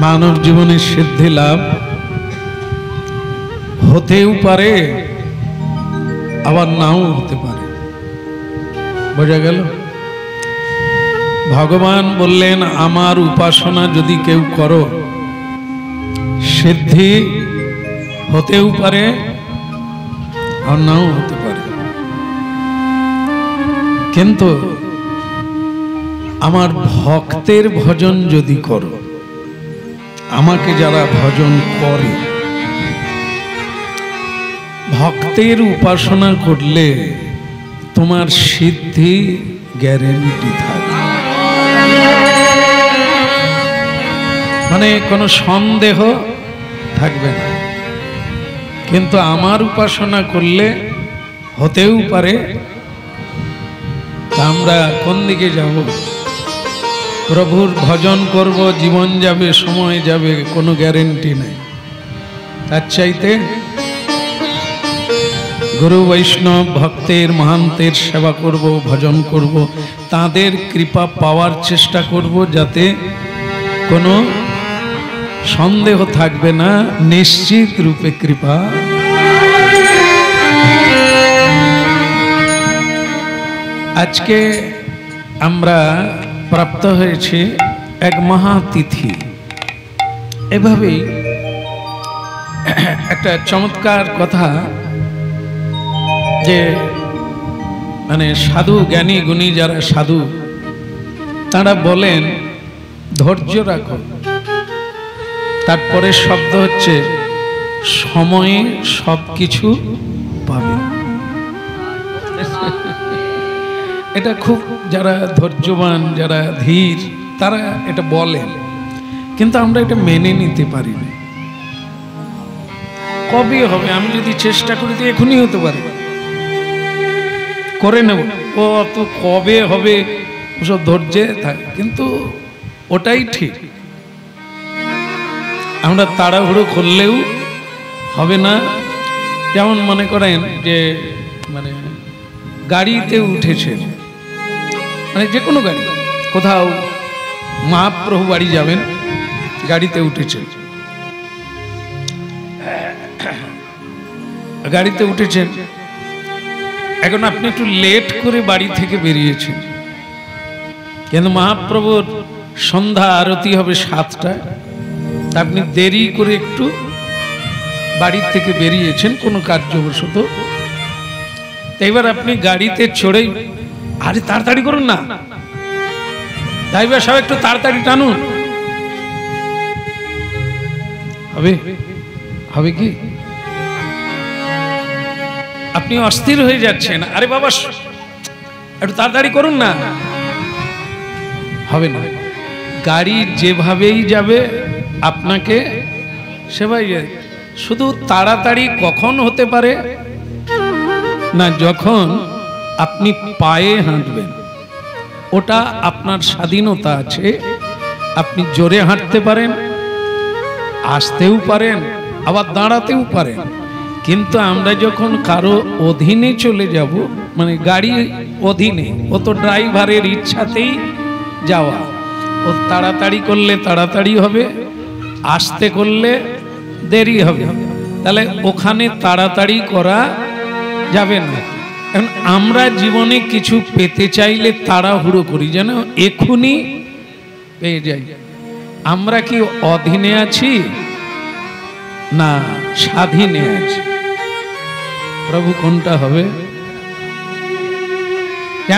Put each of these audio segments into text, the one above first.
মানব জীবনে সিদ্ধি লাভ হতেও পারে আবার নাও হতে পারে। বোঝা গেল? ভগবান বললেন আমার উপাসনা যদি কেউ করো সিদ্ধি হতেও পারে আর নাও হতে পারে, কিন্তু আমার ভক্তের ভজন যদি করো, আমাকে যারা ভজন করে, ভক্তের উপাসনা করলে তোমার সিদ্ধি গ্যারেন্টি থাকবে, মানে কোনো সন্দেহ থাকবে না। কিন্তু আমার উপাসনা করলে হতেও পারে। আমরা কোন দিকে যাব? প্রভুর ভজন করব, জীবন যাবে, সময় যাবে, কোনো গ্যারেন্টি নেই। তার চাইতে গুরু বৈষ্ণব ভক্তের মহান্তের সেবা করব, ভজন করব, তাদের কৃপা পাওয়ার চেষ্টা করব, যাতে কোনো সন্দেহ থাকবে না, নিশ্চিত রূপে কৃপা। আজকে আমরা প্রাপ্ত হয়েছে এক মহাতিথি। এভাবেই একটা চমৎকার কথা, যে মানে সাধু জ্ঞানী গুণী যারা সাধু তারা বলেন ধৈর্য রাখো। তারপরে শব্দ হচ্ছে সময়ে সবকিছু পাবে। এটা খুব যারা ধৈর্যবান, যারা ধীর, তারা এটা বলেন, কিন্তু আমরা এটা মেনে নিতে পারি না। কবে হবে? আমি যদি চেষ্টা করি তো এখনই হতে পারে, করে নেব। ও তো কবে হবে ওসব ধৈর্যে থাকে, কিন্তু ওটাই ঠিক। আমরা তাড়াহুড়ো করলেও হবে না। যেমন মনে করেন যে মানে গাড়িতে উঠেছেন, মানে যে কোনো গাড়ি, কোথাও মহাপ্রভু বাড়ি যাবেন, গাড়িতে উঠেছেন, গাড়িতে উঠেছেন, এখন আপনি একটু লেট করে বাড়ি থেকে বেরিয়েছেন, কিন্তু মহাপ্রভুর সন্ধ্যা আরতি হবে 7টায়, আপনি দেরি করে একটু বাড়ি থেকে বেরিয়েছেন কোনো কার্যবশত। এবার আপনি গাড়িতে চড়েই, আরে তাড়াতাড়ি করুন না, ড্রাইভার সাহেব একটু তাড়াতাড়ি টানুন, হবে? হবে কি? আপনি অস্থির হয়ে যাচ্ছেন, আরে বাবা একটু তাড়াতাড়ি করুন না, হবে না। গাড়ি যেভাবেই যাবে আপনাকে সেভাবেই যাবে। শুধু তাড়াতাড়ি কখন হতে পারে না, যখন আপনি পায়ে হাঁটবেন, ওটা আপনার স্বাধীনতা আছে। আপনি জোরে হাঁটতে পারেন, আসতেও পারেন, আবার দাঁড়াতেও পারেন। কিন্তু আমরা যখন কারো অধীনে চলে যাব, মানে গাড়ি অধীনে, ও তো ড্রাইভারের ইচ্ছাতেই যাওয়া। ও তাড়াতাড়ি করলে তাড়াতাড়ি হবে, আসতে করলে দেরি হবে, তাহলে ওখানে তাড়াতাড়ি করা যাবে না। কারণ আমরা জীবনে কিছু পেতে চাইলে তাড়াহুড়ো করি, যেন এখনই পেয়ে যাই। আমরা কি অধীনে আছি না স্বাধীনে আছি? প্রভু কোনটা হবে?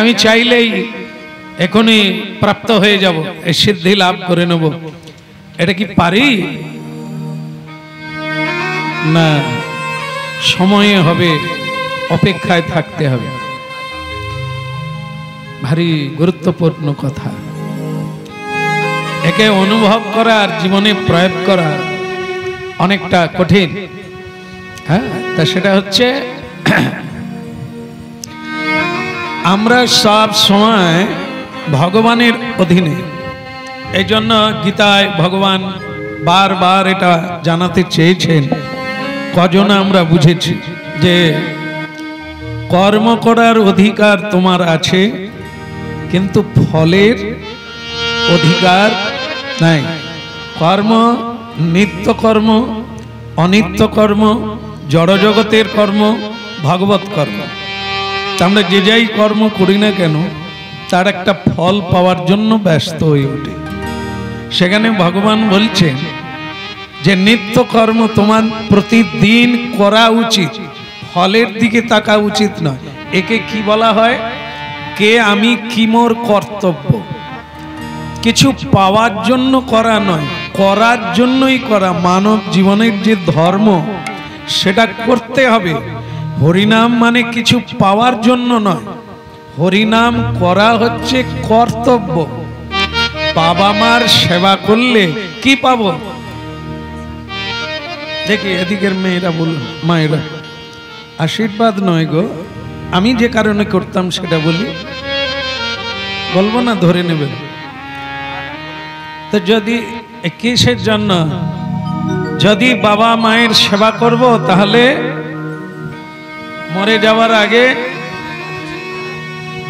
আমি চাইলেই এখনই প্রাপ্ত হয়ে যাব, এই সিদ্ধি লাভ করে নেব, এটা কি পারি? না, সময়ে হবে, অপেক্ষায় থাকতে হবে। ভারী গুরুত্বপূর্ণ কথা। একে অনুভব করা আর জীবনে প্রয়োগ করা অনেকটা কঠিন। হ্যাঁ, তা সেটা হচ্ছে আমরা সব সময় ভগবানের অধীনে। এই জন্য গীতায় ভগবান বারবার এটা জানাতে চেয়েছেন। কজন আমরা বুঝেছি যে কর্ম করার অধিকার তোমার আছে, কিন্তু ফলের অধিকার নাই। কর্ম, নিত্য কর্ম, অনিত্য কর্ম, জড়জগতের কর্ম, ভগবত কর্ম। আমরা যে যাই কর্ম করি না কেন তার একটা ফল পাওয়ার জন্য ব্যস্ত হয়ে ওঠে। সেখানে ভগবান বলছেন যে নিত্য কর্ম তোমার প্রতিদিন করা উচিত, ফলের দিকে তাকা উচিত নয়। একে কি বলা হয়? কে আমি, কি মোর কর্তব্য। কিছু পাওয়ার জন্য করা নয়, করার জন্যই করা। মানব জীবনের যে ধর্ম সেটা করতে হবে। হরিনাম মানে কিছু পাওয়ার জন্য নয়, হরিনাম করা হচ্ছে কর্তব্য। বাবা মার সেবা করলে কি পাবো? দেখি এদিকের মেয়েরা বলুন, মায়েরা, আশীর্বাদ নয় গো, আমি যে কারণে করতাম সেটা বলি, বলবো না, ধরে নেবেন। তো যদি কিসের জন্য? যদি বাবা মায়ের সেবা করব তাহলে মরে যাওয়ার আগে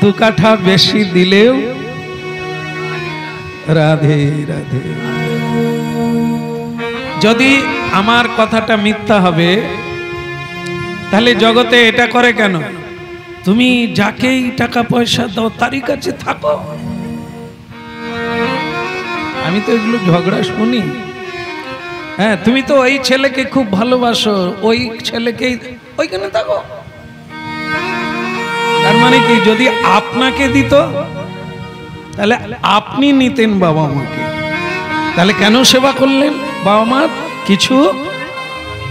2 কাঠা বেশি দিলেও রাধে রাধে। যদি আমার কথাটা মিথ্যা হবে তাহলে জগতে এটা করে কেন? তুমি যাকেই টাকা পয়সা দাও তারই কাছে থাকো। আমি তো এগুলো ঝগড়া শুনি। হ্যাঁ, তুমি তো ওই ছেলেকে খুব ভালোবাসো, ওই ছেলেকেই ওইখানে থাকো। তার মানে কি? যদি আপনাকে দিত তাহলে আপনি নিতেন বাবা মাকে, তাহলে কেন সেবা করলেন? বাবা মার কিছু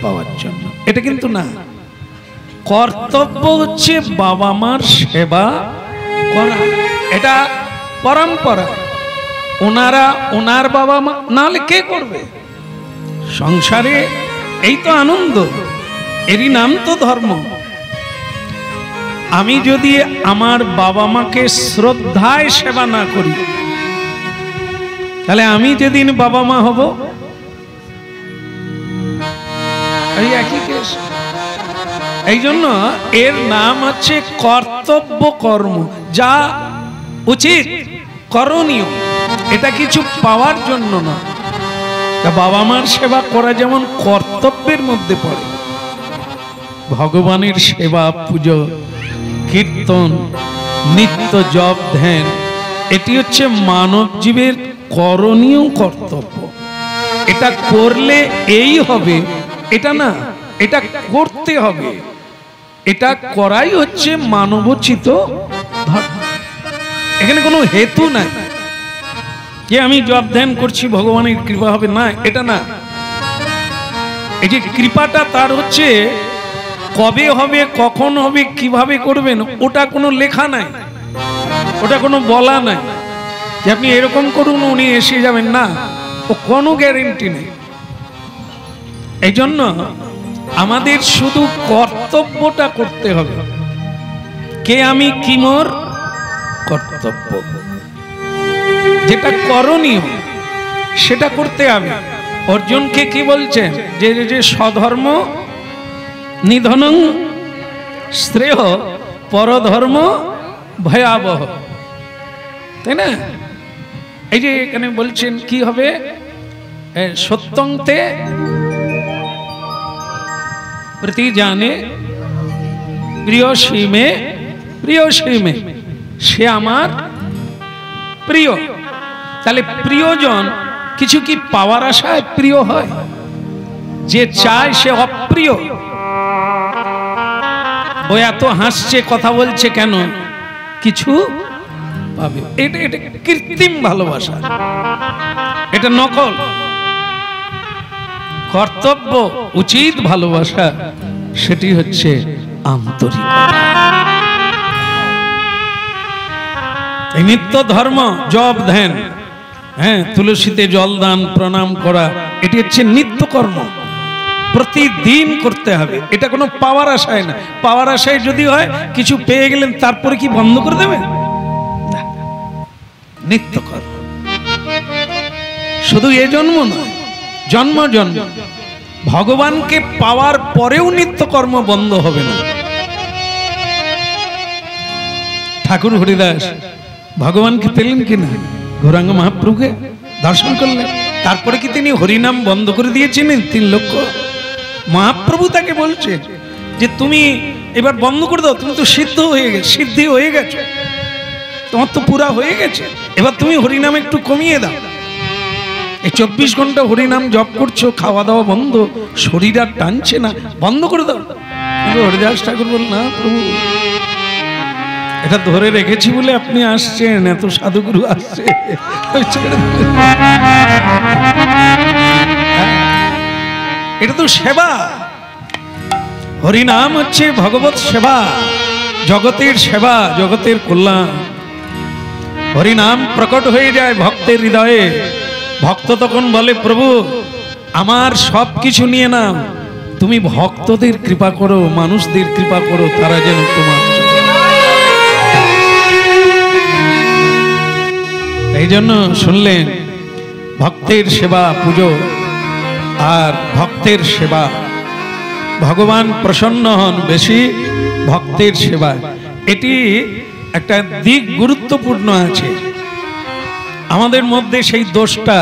পাওয়ার জন্য। এটা কিন্তু না, কর্তব্য হচ্ছে বাবা মার সেবা করা। এটা পরম্পরা। ওনারা ওনার বাবা মা না হলে কে করবে? সংসারে এই তো আনন্দ, এরই নাম তো ধর্ম। আমি যদি আমার বাবা মাকে শ্রদ্ধায় সেবা না করি তাহলে আমি যেদিন বাবা মা হব এই একই কেস। এই জন্য এর নাম হচ্ছে কর্তব্য কর্ম, যা উচিত করণীয়। এটা কিছু পাওয়ার জন্য না। বাবা মার সেবা করা যেমন কর্তব্যের মধ্যে পড়ে, ভগবানের সেবা, পুজো, কীর্তন, নিত্য জপ, ধ্যান, এটি হচ্ছে মানব জীবের করণীয় কর্তব্য। এটা করলে এই হবে এটা না, এটা করতে হবে। এটা করাই হচ্ছে মানবোচিত ধর্ম। এখানে কোনো হেতু নাই যে আমি জপ ধ্যান করছি ভগবানের কৃপা হবে, না, এটা না। এই যে কৃপাটা তার হচ্ছে কবে হবে, কখন হবে, কিভাবে করবেন, ওটা কোনো লেখা নাই, ওটা কোনো বলা নাই যে আপনি এরকম করুন উনি এসে যাবেন, না, ও কোনো গ্যারেন্টি নেই। এই জন্য আমাদের শুধু কর্তব্যটা করতে হবে। কে আমি, কি মোর কর্তব্য, যেটা করণীয় সেটা করতে হবে। অর্জুনকে কি বলছেন? যে যে স্বধর্ম নিধনং শ্রেয় পরধর্ম ভয়াবহ, তাই না? এই যে এখানে বলছেন কি হবে? সত্যংতে প্রতি জানে প্রিয়সী মে, প্রিয়সী মে, সে আমার প্রিয়। তাহলে প্রিয়জন কিছু কি পাওয়ার আশায় প্রিয় হয়? যে চায় সে অপ্রিয়। ও এত হাসছে, কথা বলছে কেন? কিছু পাবে। এটা এটা কৃত্রিম ভালোবাসা, এটা নকল। কর্তব্য, উচিত ভালোবাসা, সেটি হচ্ছে আন্তরিক। এই নিত্য ধর্ম, জপ ধ্যান, হ্যাঁ, তুলসীতে জল দান, প্রণাম করা, এটি হচ্ছে নিত্য কর্ম, প্রতিদিন করতে হবে। এটা কোনো পাওয়ার আশায় না। পাওয়ার আশায় যদি হয় কিছু পেয়ে গেলেন তারপরে কি বন্ধ করে দেবেন? নিত্য কর্ম শুধু এ জন্ম নয়, জন্ম জন্ম। ভগবানকে পাওয়ার পরেও নিত্য কর্ম বন্ধ হবে না। ঠাকুর হরিদাস ভগবানকে পেলেন কিনা? গৌরাঙ্গ মহাপ্রভুকে দর্শন করলেন, তারপরে কি তিনি হরিনাম বন্ধ করে দিয়েছিলেন 3 লক্ষ? মহাপ্রভু তাকে বলছেন যে তুমি এবার বন্ধ করে দাও, তুমি তো সিদ্ধি হয়ে গেছো, তোমার তো পুরা হয়ে গেছে, এবার তুমি হরিনাম একটু কমিয়ে দাও। এই 24 ঘন্টা হরিনাম জপ করছো, খাওয়া দাওয়া বন্ধ, শরীর আর টানছে না, বন্ধ করে দাও। কিন্তু হরিদাস ঠাকুর বল, না প্রভু, এটা ধরে রেখেছি বলে আপনি আসছেন, এত সাধুগুরু আসছে, এটা তো সেবা। হরিনাম হচ্ছে ভগবত সেবা, জগতের সেবা, জগতের কল্যাণ। হরিনাম প্রকট হয়ে যায় ভক্তের হৃদয়ে। ভক্ত তখন বলে, প্রভু আমার সব কিছু নিয়ে নাও, তুমি ভক্তদের কৃপা করো, মানুষদের কৃপা করো, তারা যেন তোমার। এই জন্য শুনলেন, ভক্তের সেবা পুজো আর ভক্তের সেবা, ভগবান প্রসন্ন হন বেশি ভক্তের সেবায়। এটি একটা দিক গুরুত্বপূর্ণ আছে আমাদের মধ্যে, সেই দোষটা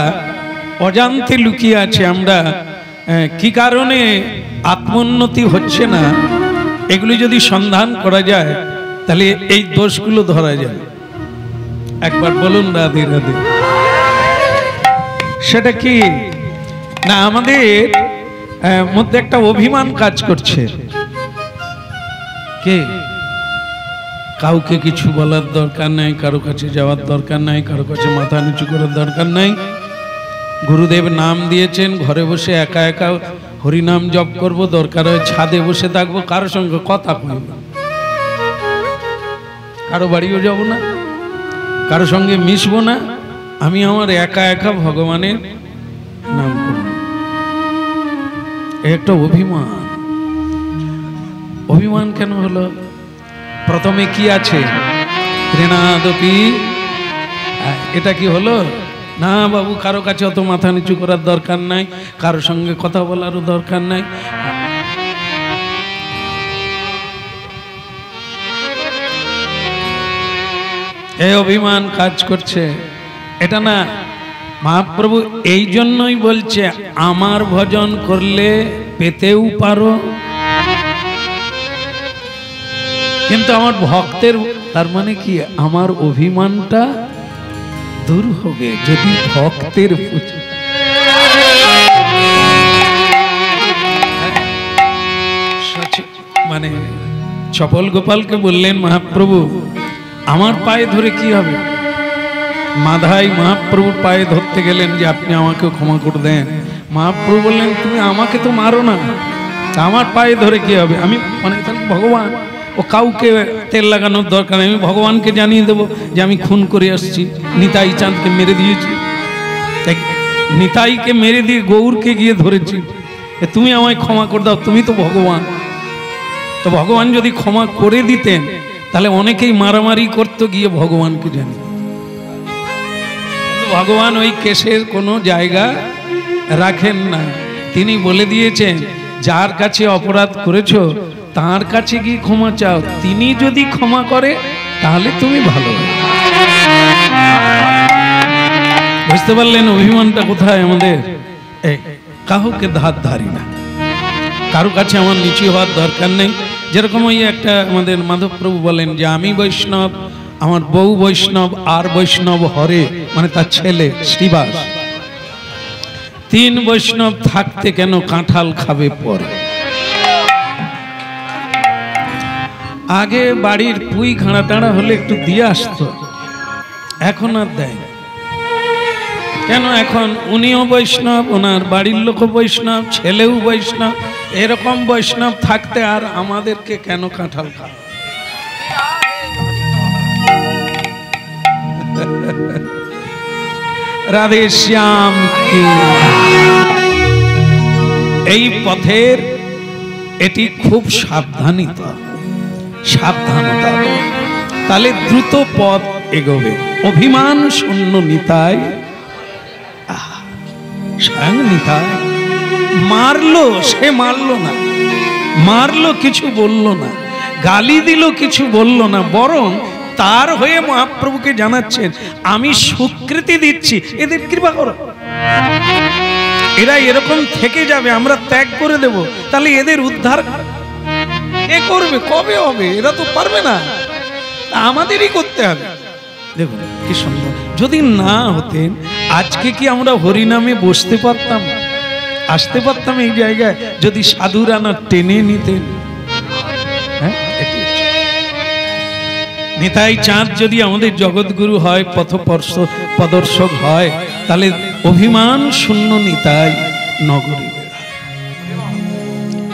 অজান্তে লুকিয়ে আছে। আমরা কি কারণে আত্মোন্নতি হচ্ছে না, এগুলি যদি সন্ধান করা যায় তাহলে এই দোষগুলো ধরা যায়। একবার বলুন রাধে রাধে। সেটা কি না, আমাদের মধ্যে একটা অভিমান কাজ করছে। কে কাউকে কিছু বলার দরকার নাই, কারো কাছে যাওয়ার দরকার নাই, কারো কাছে মাথা নিচু করার দরকার নাই। গুরুদেব নাম দিয়েছেন, ঘরে বসে একা একা হরিনাম জপ করব, দরকার হয় ছাদে বসে থাকবো, কারো সঙ্গে কথা কইব, কারো বাড়িও যাব না, কারো সঙ্গে মিশবো না, আমি আমার একা একা ভগবানের নাম করব। একটা অভিমান। অভিমান কেন হলো? প্রথমে কি আছে? ত্রিনাদপি। এটা কি হলো? না বাবু, কারো কাছে অত মাথা নিচু করার দরকার নাই, কারো সঙ্গে কথা বলারও দরকার নাই। এই অভিমান কাজ করছে। এটা না, মহাপ্রভু এই জন্যই বলছে, আমার ভজন করলে পেতেও পারো, কিন্তু আমার ভক্তের, তার মানে কি, আমার অভিমানটা দূর হবে যদি ভক্তের মানে চপল গোপালকে বললেন মহাপ্রভু, আমার পায়ে ধরে কি হবে? মাধাই মহাপ্রভুর পায়ে ধরতে গেলেন যে আপনি আমাকে ক্ষমা করে দেন। মহাপ্রভু বললেন, তুমি আমাকে তো মারো না, আমার পায়ে ধরে কি হবে? আমি মানে ভগবান, ও কাউকে তেল লাগানোর দরকার নেই, আমি ভগবানকে জানিয়ে দেবো যে আমি খুন করে আসছি, নিতাই চাঁদকে মেরে দিয়েছি, নিতাইকে মেরে দিয়ে গৌরকে গিয়ে ধরেছি, তুমি আমায় ক্ষমা করে দাও, তুমি তো ভগবান। তো ভগবান যদি ক্ষমা করে দিতেন তাহলে অনেকেই মারামারি করতে গিয়ে ভগবানকে জানি। ভগবান ওই কেসের কোনো জায়গা রাখেন না, তিনি বলে দিয়েছেন যার কাছে অপরাধ করেছো তার কাছে গিয়ে ক্ষমা চাও, তিনি যদি ক্ষমা করে তাহলে তুমি ভালো। বুঝতে পারলেন অভিমানটা কোথায় আমাদের? কাউকে ধার ধারি না, কারো কাছে আমার নিচু হওয়ার দরকার নেই। যেরকম ওই একটা আমাদের মাধবপ্রভু বলেন যে আমি বৈষ্ণব, আমার বউ বৈষ্ণব, আর বৈষ্ণব হরে, মানে তার ছেলে শ্রীবাস, 3 বৈষ্ণব থাকতে কেন কাঁঠাল খাবে পরে। আগে বাড়ির পুই ঘাড়া টাড়া হলে একটু দিয়ে আসতো, এখন আর দেয় কেন? এখন উনিও বৈষ্ণব, ওনার বাড়ির লোক বৈষ্ণব, ছেলেও বৈষ্ণব, এরকম বৈষ্ণব থাকতে আর আমাদেরকে কেন কাঁঠাল খাওয়া? রাধে শ্যাম কি। এই পথের এটি খুব সাবধানতা, তাহলে দ্রুত পথ এগোবে। অভিমান শূন্য নিতাই, স্বয়ং নিতাই মারলো, সে মারলো না, মারলো কিছু বলল না, গালি দিল কিছু বলল না, বরং তার হয়ে মহাপ্রভুকে জানাচ্ছেন আমি স্বীকৃতি দিচ্ছি, এদের কৃপা করো। এরা এরকম থেকে যাবে, আমরা ত্যাগ করে দেব, তাহলে এদের উদ্ধার কে করবে? কবে হবে? এরা তো পারবে না, আমাদেরই করতে হবে। দেখুন কি সুন্দর, যদি না হতেন আজকে কি আমরা হরিনামে বসতে পারতাম, আসতে পারতাম এই জায়গায়? যদি সাধুরা না টেনে নিতেন। হ্যাঁ, নিতাই চাঁদ যদি আমাদের জগৎগুরু হয়, পথপ্রদর্শক হয়, তাহলে অভিমান শূন্য নিতাই নগরী।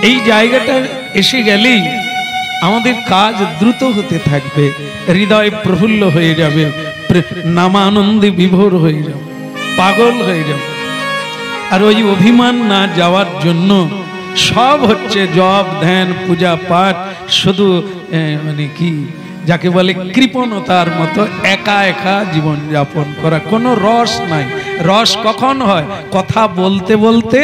এই জায়গাটা এসে গেলেই আমাদের কাজ দ্রুত হতে থাকবে, হৃদয় প্রফুল্ল হয়ে যাবে, নামানন্দে বিভোর হয়ে যাবে, পাগল হয়ে যাবে। আর ওই অভিমান না যাওয়ার জন্য সব হচ্ছে জপ, ধ্যান, পূজা পাঠ, শুধু মানে কি যাকে বলে কৃপণতার মতো একা একা জীবন যাপন করা, কোনো রস নাই। রস কখন হয়? কথা বলতে বলতে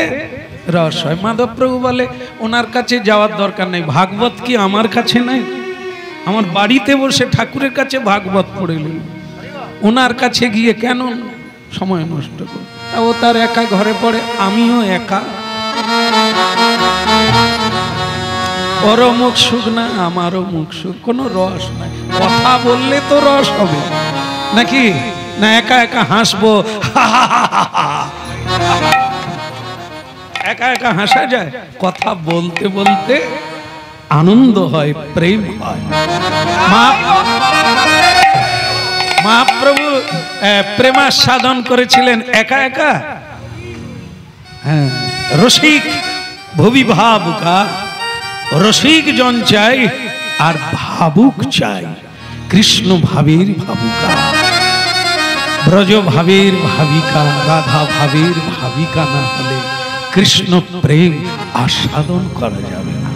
রস হয়। মাধবপ্রভু বলে ওনার কাছে যাওয়ার দরকার নেই, ভাগবত কি আমার কাছে নাই? আমার বাড়িতে বসে ঠাকুরের কাছে ভাগবত পড়ে নিল, ওনার কাছে গিয়ে কেন সময় নষ্ট করব? ও তার একা ঘরে পড়ে, আমিও একা। ওরও মুখ সুখ না, আমারও মুখ সুখ, কোনো রস নাই। কথা বললে তো রস হবে নাকি? না একা একা হাসবো, একা একা হাসা যায়? কথা বলতে বলতে আনন্দ হয়, প্রেম হয়। মহাপ্রভু প্রেমাস্বাদন করেছিলেন একা একা। হ্যাঁ, রসিক ভুবি ভাবুকা, রসিক জন চাই আর ভাবুক চাই, কৃষ্ণ ভাবের ভাবুকা, ব্রজ ভাবের ভাবিকা, রাধা ভাবের ভাবিকা না হলে কৃষ্ণ প্রেম আস্বাদন করা যাবে না।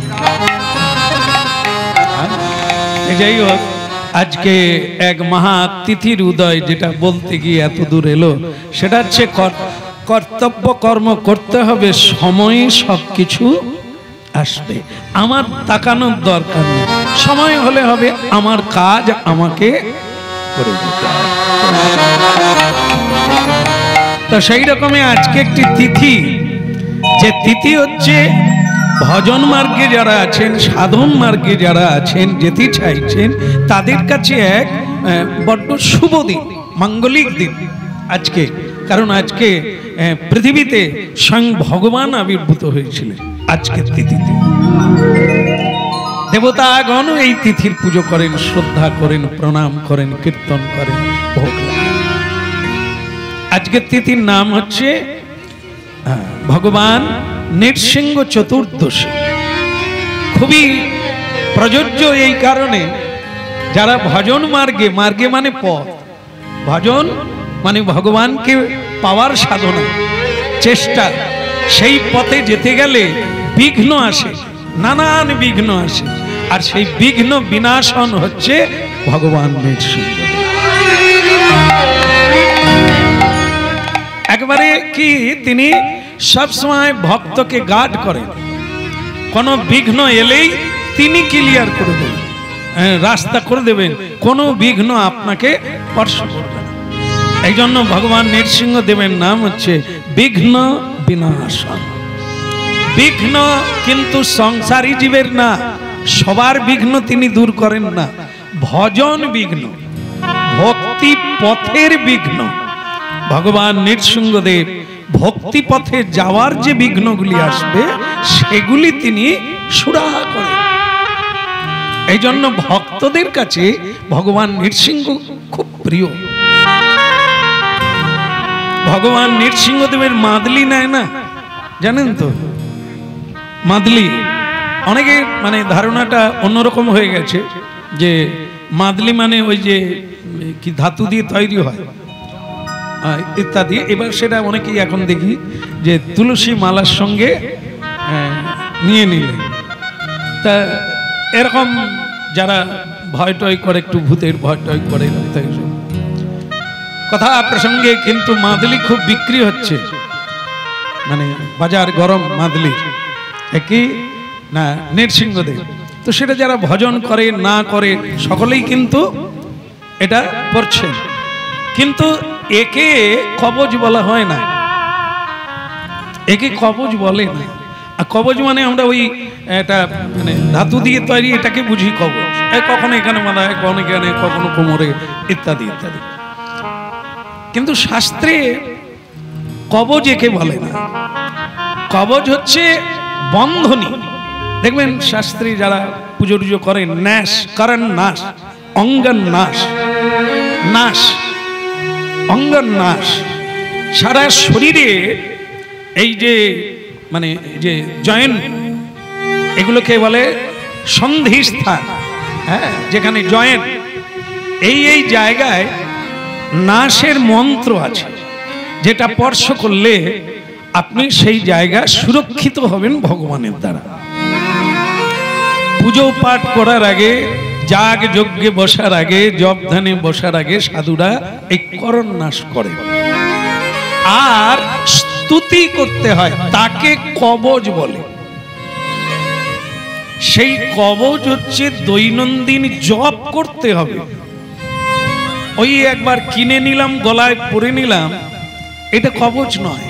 যাই হোক, আজকে এক মহা তিথির উদয়, যেটা বলতে গিয়ে এত দূর এলো, সেটা হচ্ছে কর্তব্য কর্ম করতে হবে, সময়ে সবকিছু আসবে। আমার তাকানোর দরকার নেই, সময় হলে হবে, আমার কাজ আমাকে করে দিতে হবে। তো সেই রকমই আজকে একটি তিথি, যে তিথি হচ্ছে ভজন মার্গে যারা আছেন, সাধন মার্গে যারা আছেন, যেতে চাইছেন, তাদের কাছে এক বড্ড শুভ দিন, মাঙ্গলিক দিন আজকে। কারণ আজকে পৃথিবীতে স্বয়ং ভগবান আবির্ভূত হয়েছিলেন আজকের তিথিতে। দেবতাগণ এই তিথির পুজো করেন, শ্রদ্ধা করেন, প্রণাম করেন, কীর্তন করেন, ভোগ লাগান। আজকের তিথির নাম হচ্ছে ভগবান নৃসিংহ চতুর্দশী। খুবই প্রযোজ্য এই কারণে, যারা ভজন মার্গে, মার্গে মানে পথ, ভজন মানে ভগবানকে পাওয়ার সাধনা, চেষ্টা, সেই পথে যেতে গেলে বিঘ্ন আসে, নানান বিঘ্ন আসে, আর সেই বিঘ্ন বিনাশন হচ্ছে ভগবান নৃসিংহ। একবারে কি তিনি সবসময় ভক্তকে গার্ড করেন, কোনো বিঘ্ন এলেই তিনি ক্লিয়ার করে দেবেন, রাস্তা করে দেবেন, কোনো বিঘ্ন আপনাকে স্পর্শ করবে না। এই জন্য ভগবান নৃসিংহ দেবের নাম হচ্ছে বিঘ্ন বিনাশন। বিঘ্ন কিন্তু সংসারী জীবের না, সবার বিঘ্ন তিনি দূর করেন না। ভজন বিঘ্ন, ভক্তি পথের বিঘ্ন, ভগবান নৃসিংহদেব ভক্তি পথে যাওয়ার যে বিঘ্নগুলি আসবে সেগুলি তিনি সুরাহা করেন। এই জন্য ভক্তদের কাছে ভগবান নৃসিংহ খুব প্রিয়। ভগবান নৃসিংহদেবের মাদলি নেয় না, জানেন তো? মাদলি অনেকের মানে ধারণাটা অন্যরকম হয়ে গেছে, যে মাদলি মানে ওই যে কি ধাতু দিয়ে তৈরি হয় ইত্যাদি। এবার সেটা অনেকেই এখন দেখি যে তুলসী মালার সঙ্গে নিয়ে নিলে, তা এরকম যারা ভয় টয় করে, একটু ভূতের ভয় টয় করে, কথা প্রসঙ্গে কিন্তু মাদলি খুব বিক্রি হচ্ছে, মানে বাজার গরম মাদলি, কি না নৃসিংহদেব। তো সেটা যারা ভজন করে না করে সকলেই কিন্তু এটা পড়ছেন, কিন্তু একে কবজ বলা হয় না, একে কবজ বলে না। আর কবজ মানে আমরা ওই একটা মানে ধাতু দিয়ে তৈরি, এটাকে বুঝি কবজ। কখনো এখানে মাথায়, কখনো এখানে, কখনো কোমরে, ইত্যাদি ইত্যাদি। কিন্তু শাস্ত্রে কবজ একে বলে না। কবজ হচ্ছে বন্ধনী। দেখবেন শাস্ত্রী যারা পুজো টুজো করেন, ন্যাস করেন, নাশ অঙ্গন নাশ, নাশ অঙ্গন নাশ, সারা শরীরে এই যে মানে যে জয়েন্ট, এগুলোকে বলে সন্ধিস্থান। হ্যাঁ, যেখানে জয়েন্ট, এই জায়গায় নাশের মন্ত্র আছে, যেটা স্পর্শ করলে আপনি সেই জায়গা সুরক্ষিত হবেন ভগবানের দ্বারা। পুজো পাঠ করার আগে, যাগ যজ্ঞে বসার আগে, জপ ধ্যানে বসার আগে সাধুরা এই করণ নাশ করে। আর স্তুতি করতে হয়, তাকে কবজ বলে। সেই কবজ হচ্ছে দৈনন্দিন জপ করতে হবে। ওই একবার কিনে নিলাম, গলায় পরে নিলাম, এটা কবজ নয়।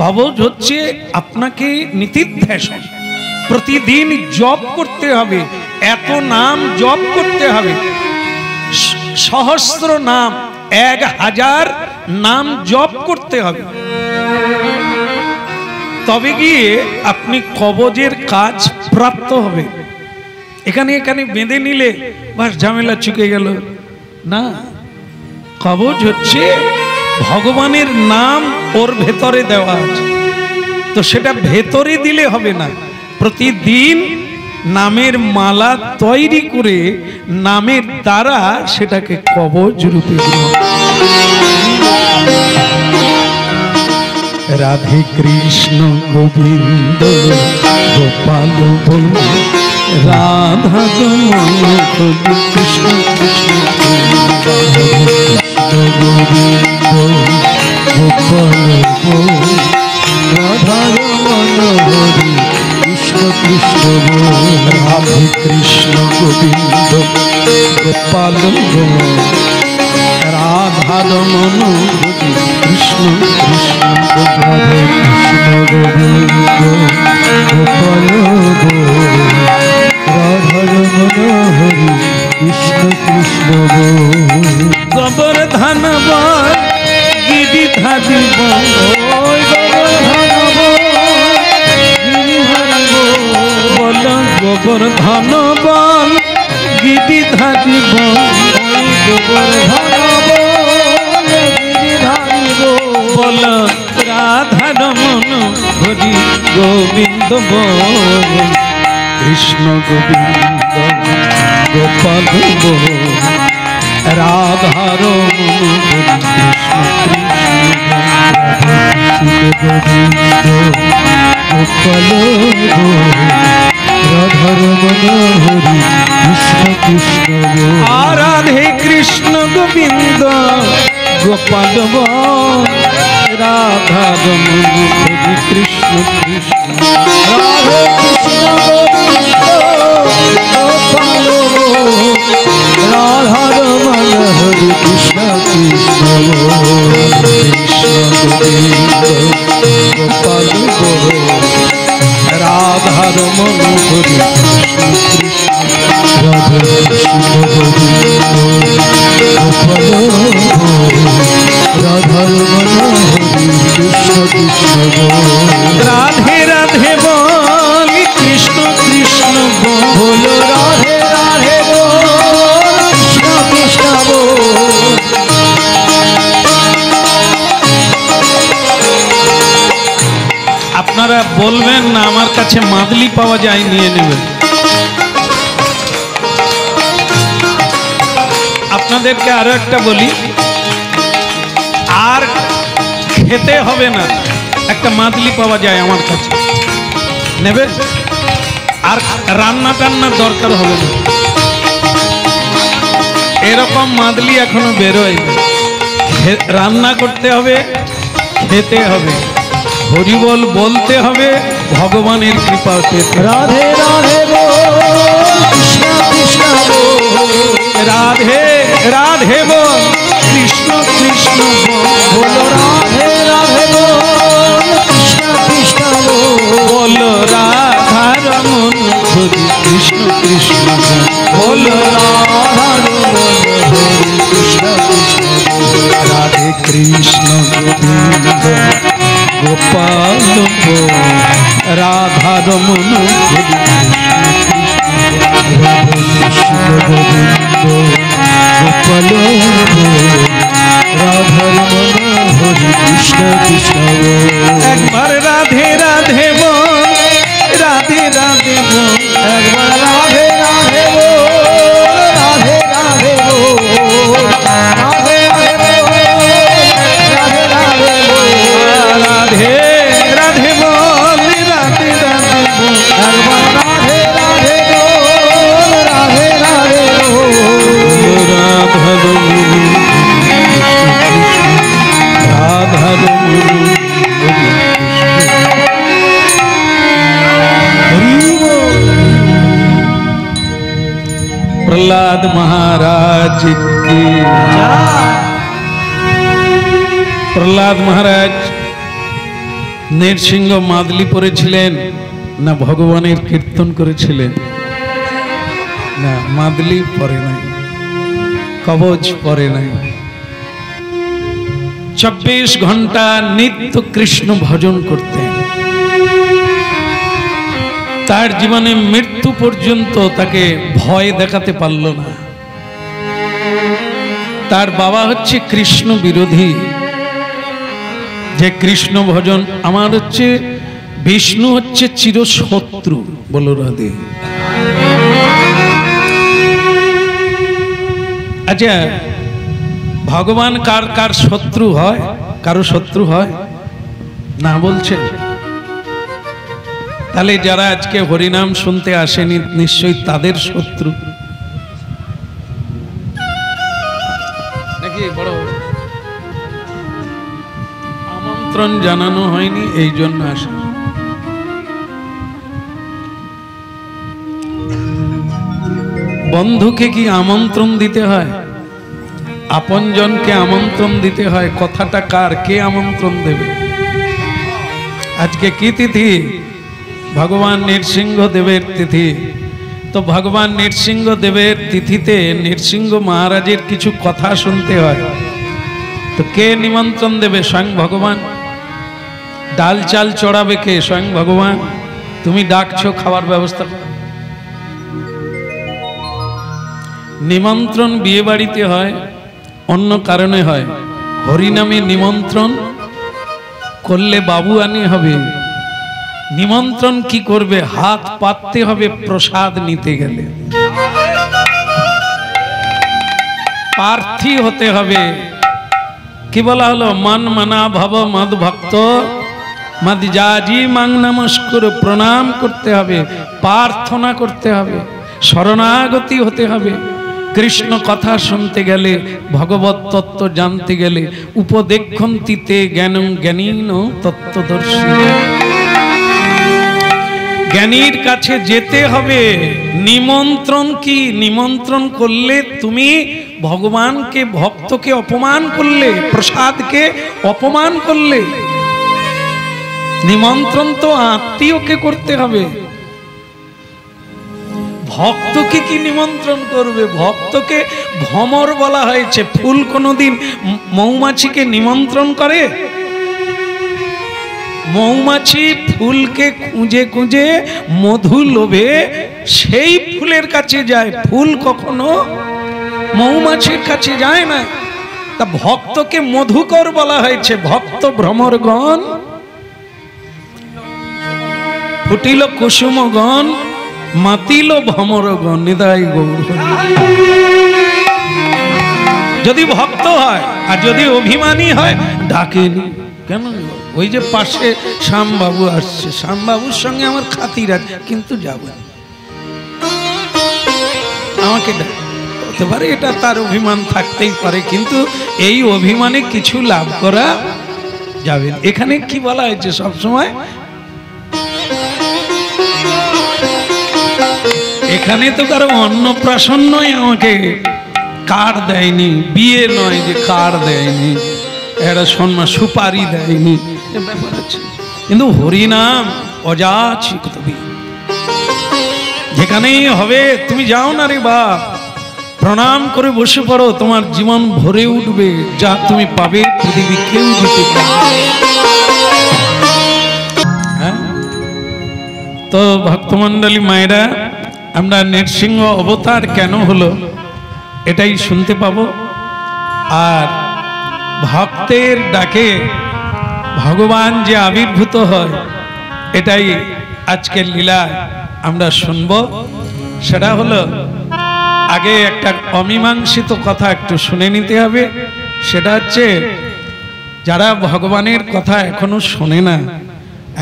কবজ হচ্ছে আপনাকে নিতিধ্যাসন, প্রতিদিন জপ করতে হবে, এত নাম জপ করতে হবে, সহস্র নাম, 1000 নাম জপ করতে হবে, তবে গিয়ে আপনি কবজের কাজ প্রাপ্ত হবে। এখানে বেঁধে নিলে বাস ঝামেলা চুকে গেল না। কবজ হচ্ছে ভগবানের নাম ওর ভেতরে দেওয়া আছে, তো সেটা ভেতরে দিলে হবে না। প্রতিদিন নামের মালা তৈরি করে নামের দ্বারা সেটাকে কবজ রূপে রাধে কৃষ্ণ গোবিন্দ গোপাল রাধা কৃষ্ণ কৃষ্ণ গোবিন্দ গোপাল রাধা হরি কৃষ্ণ কৃষ্ণ রাধে কৃষ্ণ গোবিন্দ গোপাল রাধা রমন কৃষ্ণ কৃষ্ণ রাধে কৃষ্ণ গোবিন্দ গোপাল রাধা রমন হরি কৃষ্ণ কৃষ্ণ গোবর্ধন গিরিধারি বল গোবর্ধন বল গিরিধারি বল রাধা রমন হরি গোবিন্দ বল কৃষ্ণ গোবিন্দ গোপাল বল রাধা রমন কৃষ্ণ কৃষ্ণ গোবিন্দ গোপাল রাধা রমন হরি কৃষ্ণ কৃষ্ণ রাধে কৃষ্ণ গোবিন্দ গোপাল রাধা রমন হরি কৃষ্ণ কৃষ্ণ রাধে কৃষ্ণ গোবিন্দ গোপাল রাধা রমন হরি কৃষ্ণ কৃষ্ণ কৃষ্ণ গোবিন্দ গোপাল রাধা রমন হরি কৃষ্ণ কৃষ্ণ রাধে কৃষ্ণ গোবিন্দ গোপাল রাধা রমন হরি কৃষ্ণ কৃষ্ণ রাধে রাধে বল কৃষ্ণ কৃষ্ণ বল রাধে রাধে বল কৃষ্ণ কৃষ্ণ বল। আপনারা বলবেন না আমার কাছে মাদলি পাওয়া যায়, নিয়ে নেবেন। আপনাদেরকে আরো একটা বলি, আর খেতে হবে না, একটা মাদলি পাওয়া যায় আমার কাছে, নেবে। আর রান্না টান্নার দরকার হবে না, এরকম মাদলি এখনো বেরোয়। রান্না করতে হবে, খেতে হবে, হরিবল বলতে হবে, ভগবানের কৃপা পেতে। রাধে রাধে বল কৃষ্ণ কৃষ্ণ রাধে রাধে বল কৃষ্ণ কৃষ্ণ বল রাধে রাধে বল কৃষ্ণ কৃষ্ণ গোপাল রাধা রমন গোপাল রাধা রমন হরি কৃষ্ণ কৃষ্ণ। একবার রাধে রাধে বল, রাধে রাধে বল, একবার রাধে রাধে বল, রাধে রাধে বল, রাধে রাধে বল, রাধে রাধে বল, রাধে রাধে বল, রাধে রাধে বল, একবার রাধে রাধে বল, রাধে রাধে বল, রাধা রমন রাধা রমন प्रहलाद महाराज की। प्रहलाद महाराज नृसिंह मादली पड़ेছিলেন না ভগবানের কীর্তন করেছিলেন? না, মাদলি পড়ে নাই, কবচ পড়ে নাই। 24 ঘন্টা নিত্য কৃষ্ণ ভজন করতেন। তার জীবনে মৃত্যু পর্যন্ত তাকে ভয় দেখাতে পারল না। তার বাবা হচ্ছে কৃষ্ণ বিরোধী, যে কৃষ্ণ ভজন আমার হচ্ছে, বিষ্ণু হচ্ছে চিরশত্রু। বলো রাধে। আচ্ছা, ভগবান কার কার শত্রু হয়? কারো শত্রু হয় না বলছে? তাহলে যারা আজকে হরিনাম শুনতে আসেনি নিশ্চয়ই তাদের শত্রু নাকি? বড় আমন্ত্রণ জানানো হয়নি, এই জন্য আসে। বন্ধুকে কি আমন্ত্রণ দিতে হয়? আপনজনকে আমন্ত্রণ দিতে হয়। কথাটা কার? কে আমন্ত্রণ দেবে? আজকে কি তিথি? ভগবান নৃসিংহ দেবের তিথি। তো ভগবান নৃসিংহ দেবের তিথিতে নৃসিংহ মহারাজের কিছু কথা শুনতে হয়। তো কে নিমন্ত্রণ দেবে? স্বয়ং ভগবান। ডাল চাল চড়াবে কে? স্বয়ং ভগবান। তুমি ডাকছো, খাওয়ার ব্যবস্থা। নিমন্ত্রণ বিয়ে বাড়িতে হয়, অন্য কারণে হয়। হরিনামে নিমন্ত্রণ করলে বাবু আনি হবে। নিমন্ত্রণ কি করবে? হাত পাততে হবে প্রসাদ নিতে গেলে, প্রার্থী হতে হবে। কি বলা হলো? মান মানা ভব মদ ভক্ত মদ জাজি মাং নমস্কুর। প্রণাম করতে হবে, প্রার্থনা করতে হবে, শরণাগতি হতে হবে। কৃষ্ণ কথা শুনতে গেলে, ভগবত তত্ত্ব জানতে গেলে উপদেক্ষন্তিতে জ্ঞানং জ্ঞানীন তত্ত্বদর্শী। জ্ঞানীর কাছে যেতে হবে। নিমন্ত্রণ কি? নিমন্ত্রণ করলে তুমি ভগবানকে, ভক্তকে অপমান করলে, প্রসাদকে অপমান করলে। নিমন্ত্রণ তো আত্মীয়কে করতে হবে। ভক্তকে কি নিমন্ত্রণ করবে? ভক্তকে ভ্রমর বলা হয়েছে। ফুল কোনোদিন মৌমাছিকে নিমন্ত্রণ করে? মৌমাছি ফুলকে খুঁজে খুঁজে মধু লোভে সেই ফুলের কাছে যায়, ফুল কখনো মৌমাছির কাছে যায় না। তা ভক্তকে মধুকর বলা হয়েছে। ভক্ত ভ্রমরগণ ফুটিল কুসুমগণ, মাতিল ভ্রমরগণ। নিতাই গৌর। যদি ভক্ত হয়, আর যদি অভিমানী হয় ডাকেনি কেন? ওই যে পাশে শ্যামবাবু আসছে, শ্যামবাবুর সঙ্গে আমার খাতির আছে, কিন্তু যাব না, আমাকে হতে পারে এটা তার অভিমান থাকতেই পারে, কিন্তু এই অভিমানে কিছু লাভ করা যাবে। এখানে কি বলা হয়েছে সবসময়? এখানে তো কারো অন্নপ্রাশন নয়, আমাকে কার্ড দেয়নি, বিয়ে নয় যে কার্ড দেয়নি, এটা সম্মান সুপারি দেয়নি, ব্যাপার আছে। কিন্তু হরিনাম অযাচিত কবি যেখানেই হবে, তুমি যাও না রে বাপ, প্রণাম করে বসে পড়ো, তোমার জীবন ভরে উঠবে। যা তুমি পাবে পৃথিবী কেউ দিতে পারবে। তো ভক্তমণ্ডলী মায়েরা, আমরা নৃসিংহ অবতার কেন হলো এটাই শুনতে পাবো। আর ভক্তের ডাকে ভগবান যে আবির্ভূত হয় এটাই আজকের লীলায় আমরা শুনব। সেটা হলো, আগে একটা অমীমাংসিত কথা একটু শুনে নিতে হবে। সেটা হচ্ছে, যারা ভগবানের কথা এখনো শোনে না,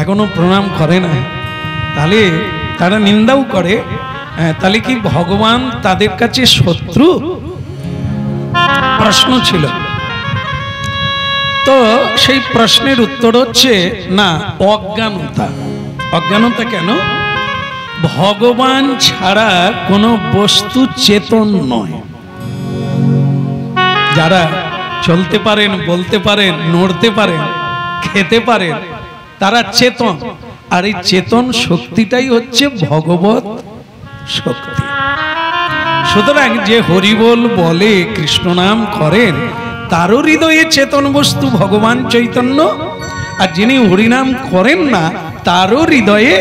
এখনো প্রণাম করে না, তাহলে তারা নিন্দাও করে, তাহলে কি ভগবান তাদের কাছে শত্রু? প্রশ্ন ছিল। তো সেই প্রশ্নের উত্তর হচ্ছে না, অজ্ঞানতা। অজ্ঞানতা কেন? ভগবান ছাড়া কোনো বস্তু চেতন নয়। যারা চলতে পারেন, বলতে পারেন, নড়তে পারেন, খেতে পারেন, তারা চেতন। আর এই চেতন শক্তিটাই হচ্ছে ভগবত শক্তি। সুতরাং যে হরিবোল বলে, কৃষ্ণ নাম করেন, তারও হৃদয়ে চেতন বস্তু ভগবান চৈতন্য। আর যিনি হরিনাম করেন না, তারও হৃদয়ে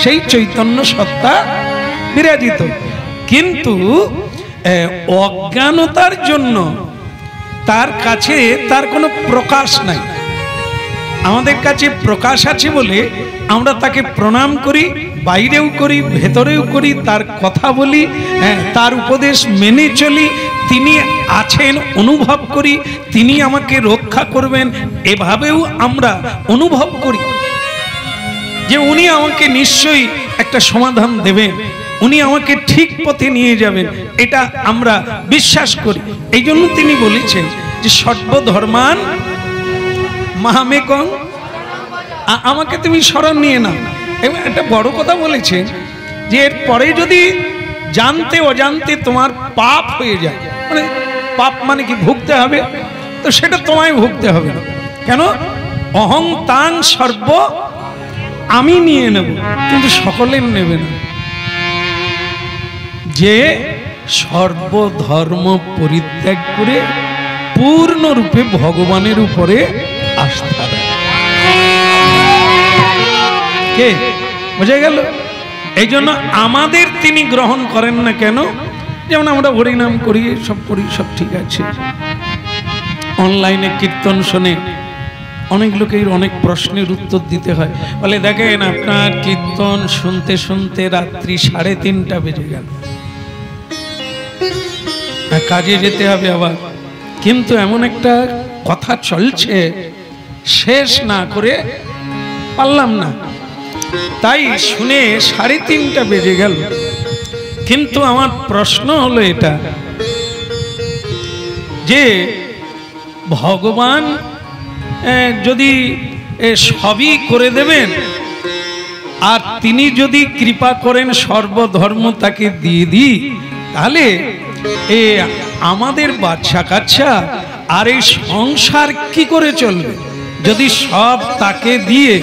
সেই চৈতন্য সত্তা বিরাজিত। কিন্তু অজ্ঞানতার জন্য তার কাছে তার কোনো প্রকাশ নাই। আমাদের কাছে প্রকাশ আছে বলে আমরা তাকে প্রণাম করি, বাইরেও করি, ভেতরেও করি, তার কথা বলি, তার উপদেশ মেনে চলি। তিনি আছেন অনুভব করি, তিনি আমাকে রক্ষা করবেন এভাবেও আমরা অনুভব করি যে উনি আমাকে নিশ্চয়ই একটা সমাধান দেবেন, উনি আমাকে ঠিক পথে নিয়ে যাবেন, এটা আমরা বিশ্বাস করি। এই জন্য তিনি বলেছেন যে সর্বধর্মান মাহামেকং, আমাকে তুমি স্মরণ নিয়ে নাও। এবং একটা বড় কথা বলেছেন যে এরপরে যদি জানতে অজান্তে তোমার পাপ হয়ে যায়, মানে পাপ মানে কি, ভুগতে হবে, তো সেটা তোমায় ভুগতে হবে না। কেন? অহং তাং সর্ব, আমি নিয়ে নেব, কিন্তু সকলের নেবে না। যে সর্বধর্ম পরিত্যাগ করে পূর্ণরূপে ভগবানের উপরে আস্থা দেয়, কে বোঝা গেল? এই জন্য আমাদের তিনি গ্রহণ করেন না। কেন? যেমন আমরা হরিনাম করি, সব করি, সব ঠিক আছে। অনলাইনে কীর্তন শোনে অনেক লোকের অনেক প্রশ্নের উত্তর দিতে হয়। বলে, দেখেন আপনার কীর্তন শুনতে শুনতে রাত্রি 3:30 বেজে গেল, কাজে যেতে হবে আবার, কিন্তু এমন একটা কথা চলছে শেষ না করে পারলাম না, তাই শুনে 3:30 বেজে গেল। কিন্তু আমার প্রশ্ন হলো এটা যে ভগবান যদি সবই করে দেবেন, আর তিনি যদি কৃপা করেন সর্বধর্ম তাকে দিয়ে দিই, তাহলে আমাদের বাচ্চা কাচ্চা আর এই সংসার কি করে চলবে? যদি সব তাকে দিয়ে,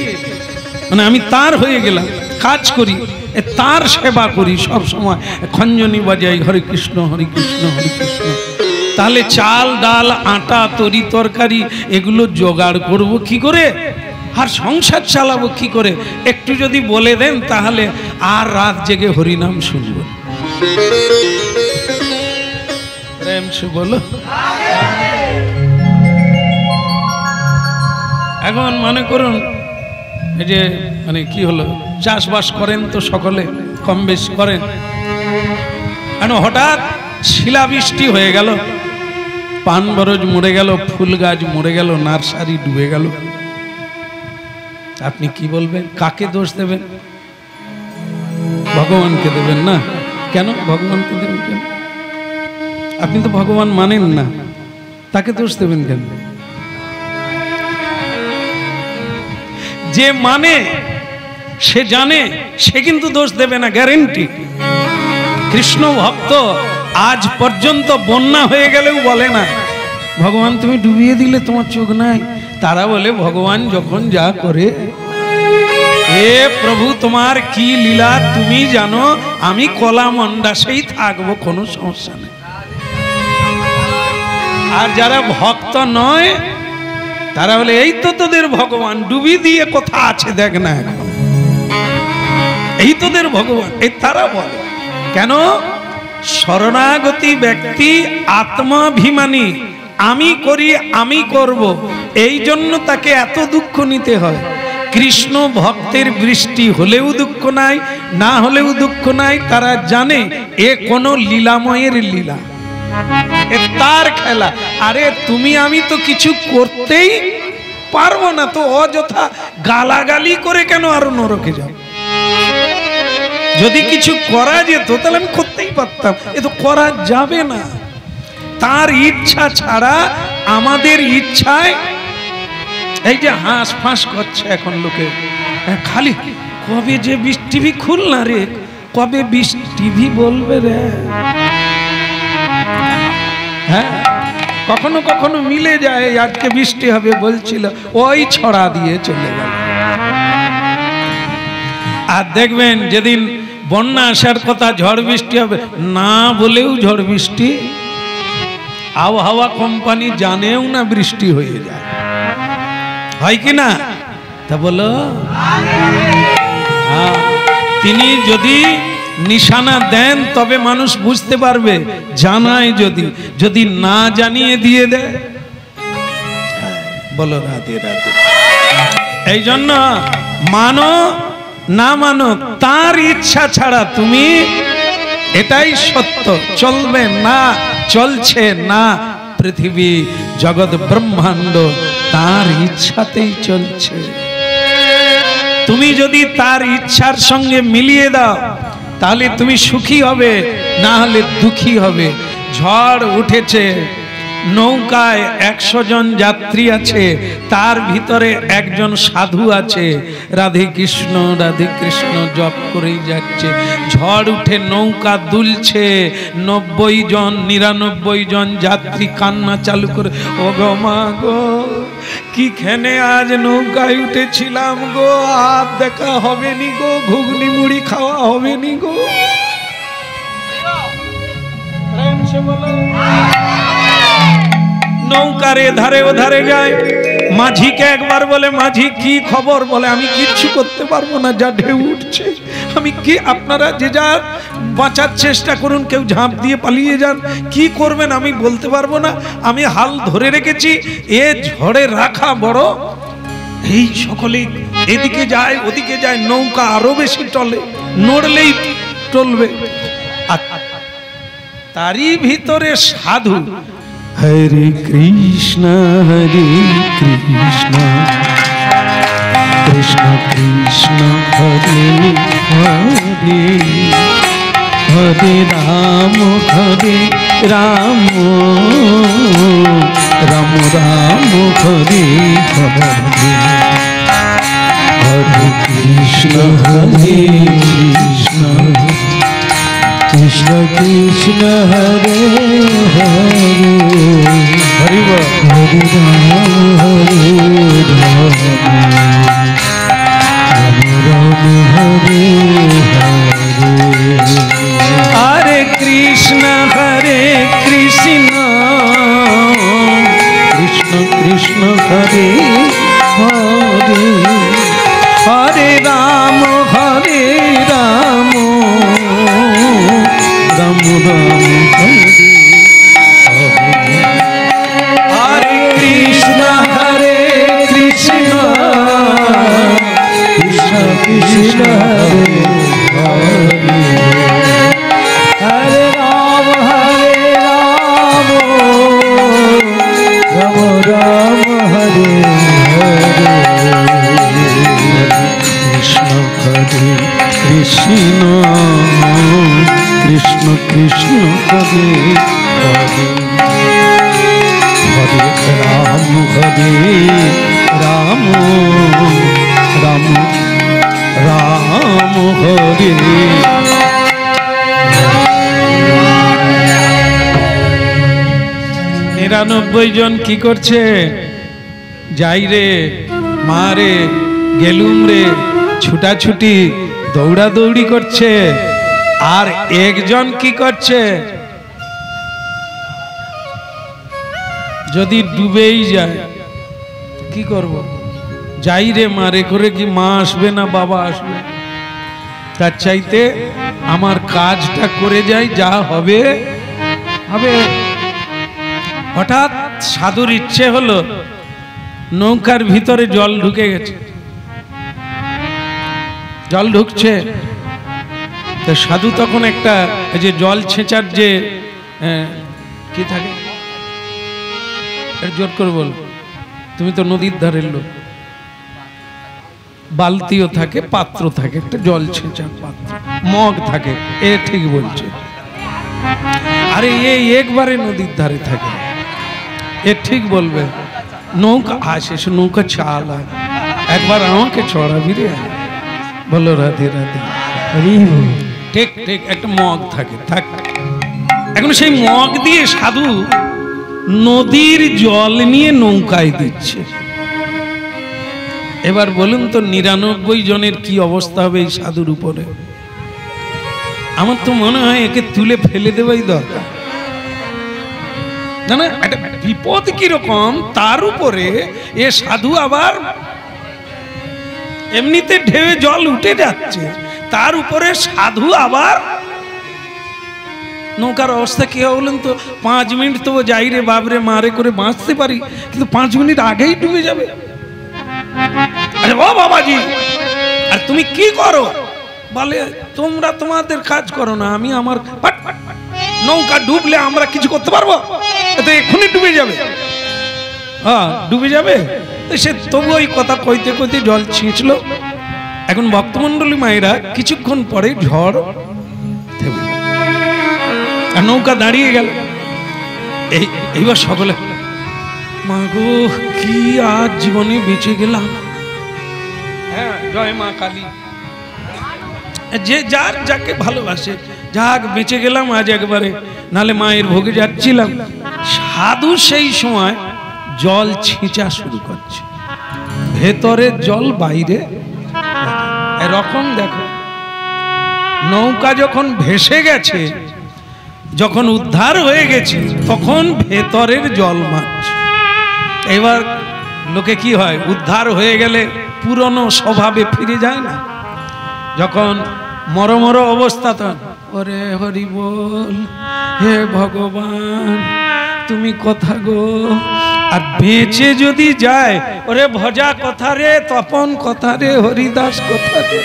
মানে আমি তার হয়ে গেলাম, কাজ করি, তার সেবা করি, সব সময় খঞ্জনি বাজাই, হরে কৃষ্ণ হরে কৃষ্ণ হরে কৃষ্ণ, তাহলে চাল ডাল আটা তরি তরকারি এগুলো জোগাড় করব কি করে, আর সংসার চালাবো কি করে? একটু যদি বলে দেন তাহলে আর রাত জেগে হরিনাম শুনব। প্রেম সে বলো। এখন মনে করুন এই যে মানে কি হলো, চাষবাস করেন তো সকলে, কম বেশি করেন, হঠাৎ শিলাবৃষ্টি হয়ে গেল, পান বরজ মরে গেল, ফুল গাছ মরে গেল, নার্সারি ডুবে গেল, আপনি কি বলবেন? কাকে দোষ দেবেন? ভগবানকে দেবেন না। কেন ভগবানকে দেবেন? কেন? আপনি তো ভগবান মানেন না, তাকে দোষ দেবেন কেন? যে মানে, সে জানে, সে কিন্তু দোষ দেবে না, গ্যারেন্টি। কৃষ্ণ ভক্ত আজ পর্যন্ত বন্যা হয়ে গেলেও বলে না ভগবান তুমি ডুবিয়ে দিলে, তোমার চোখ নাই। তারা বলে ভগবান যখন যা করে, হে প্রভু তোমার কি লীলা তুমি জানো, আমি কলা মন্ডা সেই থাকবো, কোনো সমস্যা নেই। আর যারা ভক্ত নয় তারা বলে এই তো তোদের ভগবান, ডুবি দিয়ে কোথা আছে দেখ না, এখন এই তোদের ভগবান, এই তারা বলে। কেন? শরণাগতি ব্যক্তি আত্মাভিমানী, আমি করি, আমি করব, এই জন্য তাকে এত দুঃখ নিতে হয়। কৃষ্ণ ভক্তের বৃষ্টি হলেও দুঃখ নাই, না হলেও দুঃখ নাই। তারা জানে এ কোনো লীলাময়ের লীলা, এ তার খেলা। আরে তুমি আমি তো কিছু করতেই পারবো না, তো অযথা গালাগালি করে কেন আরো নরকে যাও? যদি কিছু করা যেত তাহলে আমি করতেই পারতাম, এ তো করা যাবে না। তার ইচ্ছা ছাড়া আমাদের ইচ্ছায় এই যে হাঁস ফাঁস করছে এখন লোকে, খালি কবে যে বিশ টিভি খুল না রে, কবে বিশ টিভি বলবে রে। হ্যাঁ, কখনো কখনো মিলে যায়, আজকে বৃষ্টি হবে বলছিল, ওই ছড়া দিয়ে চলে গেল। আর দেখবেন যেদিন বন্যা আসার কথা, ঝড় বৃষ্টি হবে, না বলেও ঝড় বৃষ্টি, আবহাওয়া কোম্পানি জানেও না বৃষ্টি হয়ে যায়, হয় কি না? তা বলো, তিনি যদি নিশানা দেন তবে মানুষ বুঝতে পারবে, জানায় যদি, যদি না জানিয়ে দিয়ে দেয়, বলো রাধে রাধে। এই জন্য মানো না মানো তার ইচ্ছা ছাড়া তুমি, এটাই সত্য, চলবে না, চলছে না। পৃথিবী জগৎ ব্রহ্মাণ্ড তার ইচ্ছাতেই চলছে। তুমি যদি তার ইচ্ছার সঙ্গে মিলিয়ে দাও তাহলে তুমি সুখী হবে, না হলে দুঃখী হবে। ঝড় উঠেছে, নৌকায় 100 জন যাত্রী আছে, তার ভিতরে একজন সাধু আছে, রাধে কৃষ্ণ জপ করেই যাচ্ছে। ঝড় উঠে নৌকা দুলছে, 90 জন 99 জন যাত্রী কান্না চালু করে, ও গো মা গো, কিখানে আজ নৌকায় উঠেছিলাম গো, আর দেখা হবে নি গো, ঘুগনি মুড়ি খাওয়া হবে নি গো। নৌকার ধারে ও ধারে যায়, মাঝিকে একবার বলে, মাঝি কি খবর? বলে, আমি কিচ্ছু করতে পারবো না, যা ঢেউ উঠছে। আমি কি, আপনারা যে যার বাঁচার চেষ্টা করুন, কেউ ঝাঁপ দিয়ে পালিয়ে যান, কি করবেন আমি বলতে পারবো না। আমি হাল ধরে রেখেছি, এ ঝড়ে রাখা বড়, এই সকলেই এদিকে যায় ওদিকে যায়, নৌকা আরো বেশি টলে, নড়লেই টলবে। আর তারই ভিতরে সাধু, হরে কৃষ্ণ কৃষ্ণ কৃষ্ণ হরে হরে, হরে রাম রাম রাম রাম হরে হরে, হরে কৃষ্ণ কৃষ্ণ কৃষ্ণ হরে হরে, হরি বল, হরে রাম রাম হরে হরে, হরে কৃষ্ণ কৃষ্ণ কৃষ্ণ হরে হরে, হরে রাম রাম রাম হরে হরে, হরে কৃষ্ণ কৃষ্ণ কৃষ্ণ হরে হরে, হরে রাম রাম রাম হরে হরে, কৃষ্ণ কৃষ্ণ কৃষ্ণ কৃষ্ণ হরে হরে, হরে রাম রাম রাম রাম হরে। 99 জন কি করছে? যাই রে, মা রে, গেলুম রে, ছুটাছুটি দৌড়াদৌড়ি করছে। আর একজন কি করছে? যদি ডুবেই যায় কি করব? যাই রে মারে করে, কি মা আসবে না বাবা আসবে? তার চাইতে আমার কাজটা করে যাই, যা হবে হবে। হঠাৎ সাধুর ইচ্ছে হলো, নৌকার ভিতরে জল ঢুকে গেছে, জল ঢুকছে। তো সাধু তখন একটা এই যে জল ছেঁচার যে কি থাকে, জোর করে বল, তুমি তো নদীর ধারের লোক, বালতিও থাকে, পাত্র থাকে, একটা জল ছেঁচার পাত্র, মগ থাকে, এ ঠিক বলছে। আরে এই একবারে নদীর ধারে থাকে, এ ঠিক বলবে। নৌকা আসে, নৌকা চাল একবার আমাকে চড়াবি রে, বলো রাধে রাধে। ঠিক ঠিক, একটা মগ থাকে, থাক। এখন সেই মগ দিয়ে সাধু নদীর জল নিয়ে নৌকায় দিচ্ছে। এবার বলুন তো 99 জনের কি অবস্থা হবে এই সাধুর উপরে? আমার তো মনে হয় একে তুলে ফেলে দেওয়াই দরকার। না না, একটা বিপদ কিরকম, তার উপরে এ সাধু আবার এমনিতে ঢেউয়ে জল উঠে যাচ্ছে, তার উপরে সাধু আবার নৌকার অবস্থা কি হবে বলুন তো? 5 মিনিট তো যাই রে বাবরে মারে করে বাঁচতে পারি, কিন্তু 5 মিনিট আগেই ডুবে যাবে। আরে ও বাবাজি, আর তুমি কি করো? বলে তোমরা তোমাদের কাজ করো না, আমি আমার। নৌকা ডুবলে আমরা কিছু করতে পারবো? এতে এক্ষুনি ডুবে যাবে। হ্যাঁ ডুবে যাবে। সে তবু ওই কথা কইতে কইতে জল ছিঁচলো। এখন ভক্তমন্ডলী মায়েরা কিছুক্ষণ পরে ঝড় থেমে গেল, আর নৌকা দাঁড়িয়ে গেল। এইবার সকলে, মা গো কি আজ জীবনে বেঁচে গেলাম। হ্যাঁ জয় মা কালী, যে যার যাকে ভালোবাসে, যাক বেঁচে গেলাম আজ একবারে, নালে মায়ের ভোগে যাচ্ছিলাম। সাধু সেই সময় জল ছিঁচা শুরু করছে, ভেতরের জল বাইরে। এরকম দেখো, নৌকা যখন ভেসে গেছে, যখন উদ্ধার হয়ে গেছে, তখন ভেতরের জল মারছে। এবার লোকে কি হয়, উদ্ধার হয়ে গেলে পুরনো স্বভাবে ফিরে যায় না? যখন মরমর অবস্থা, তখন ওরে হরি বল, হে ভগবান তুমি কথা গো। আর বেঁচে যদি যায়, ওরে ভজা কথা রে, তপন কথা রে, হরিদাস কথা রে।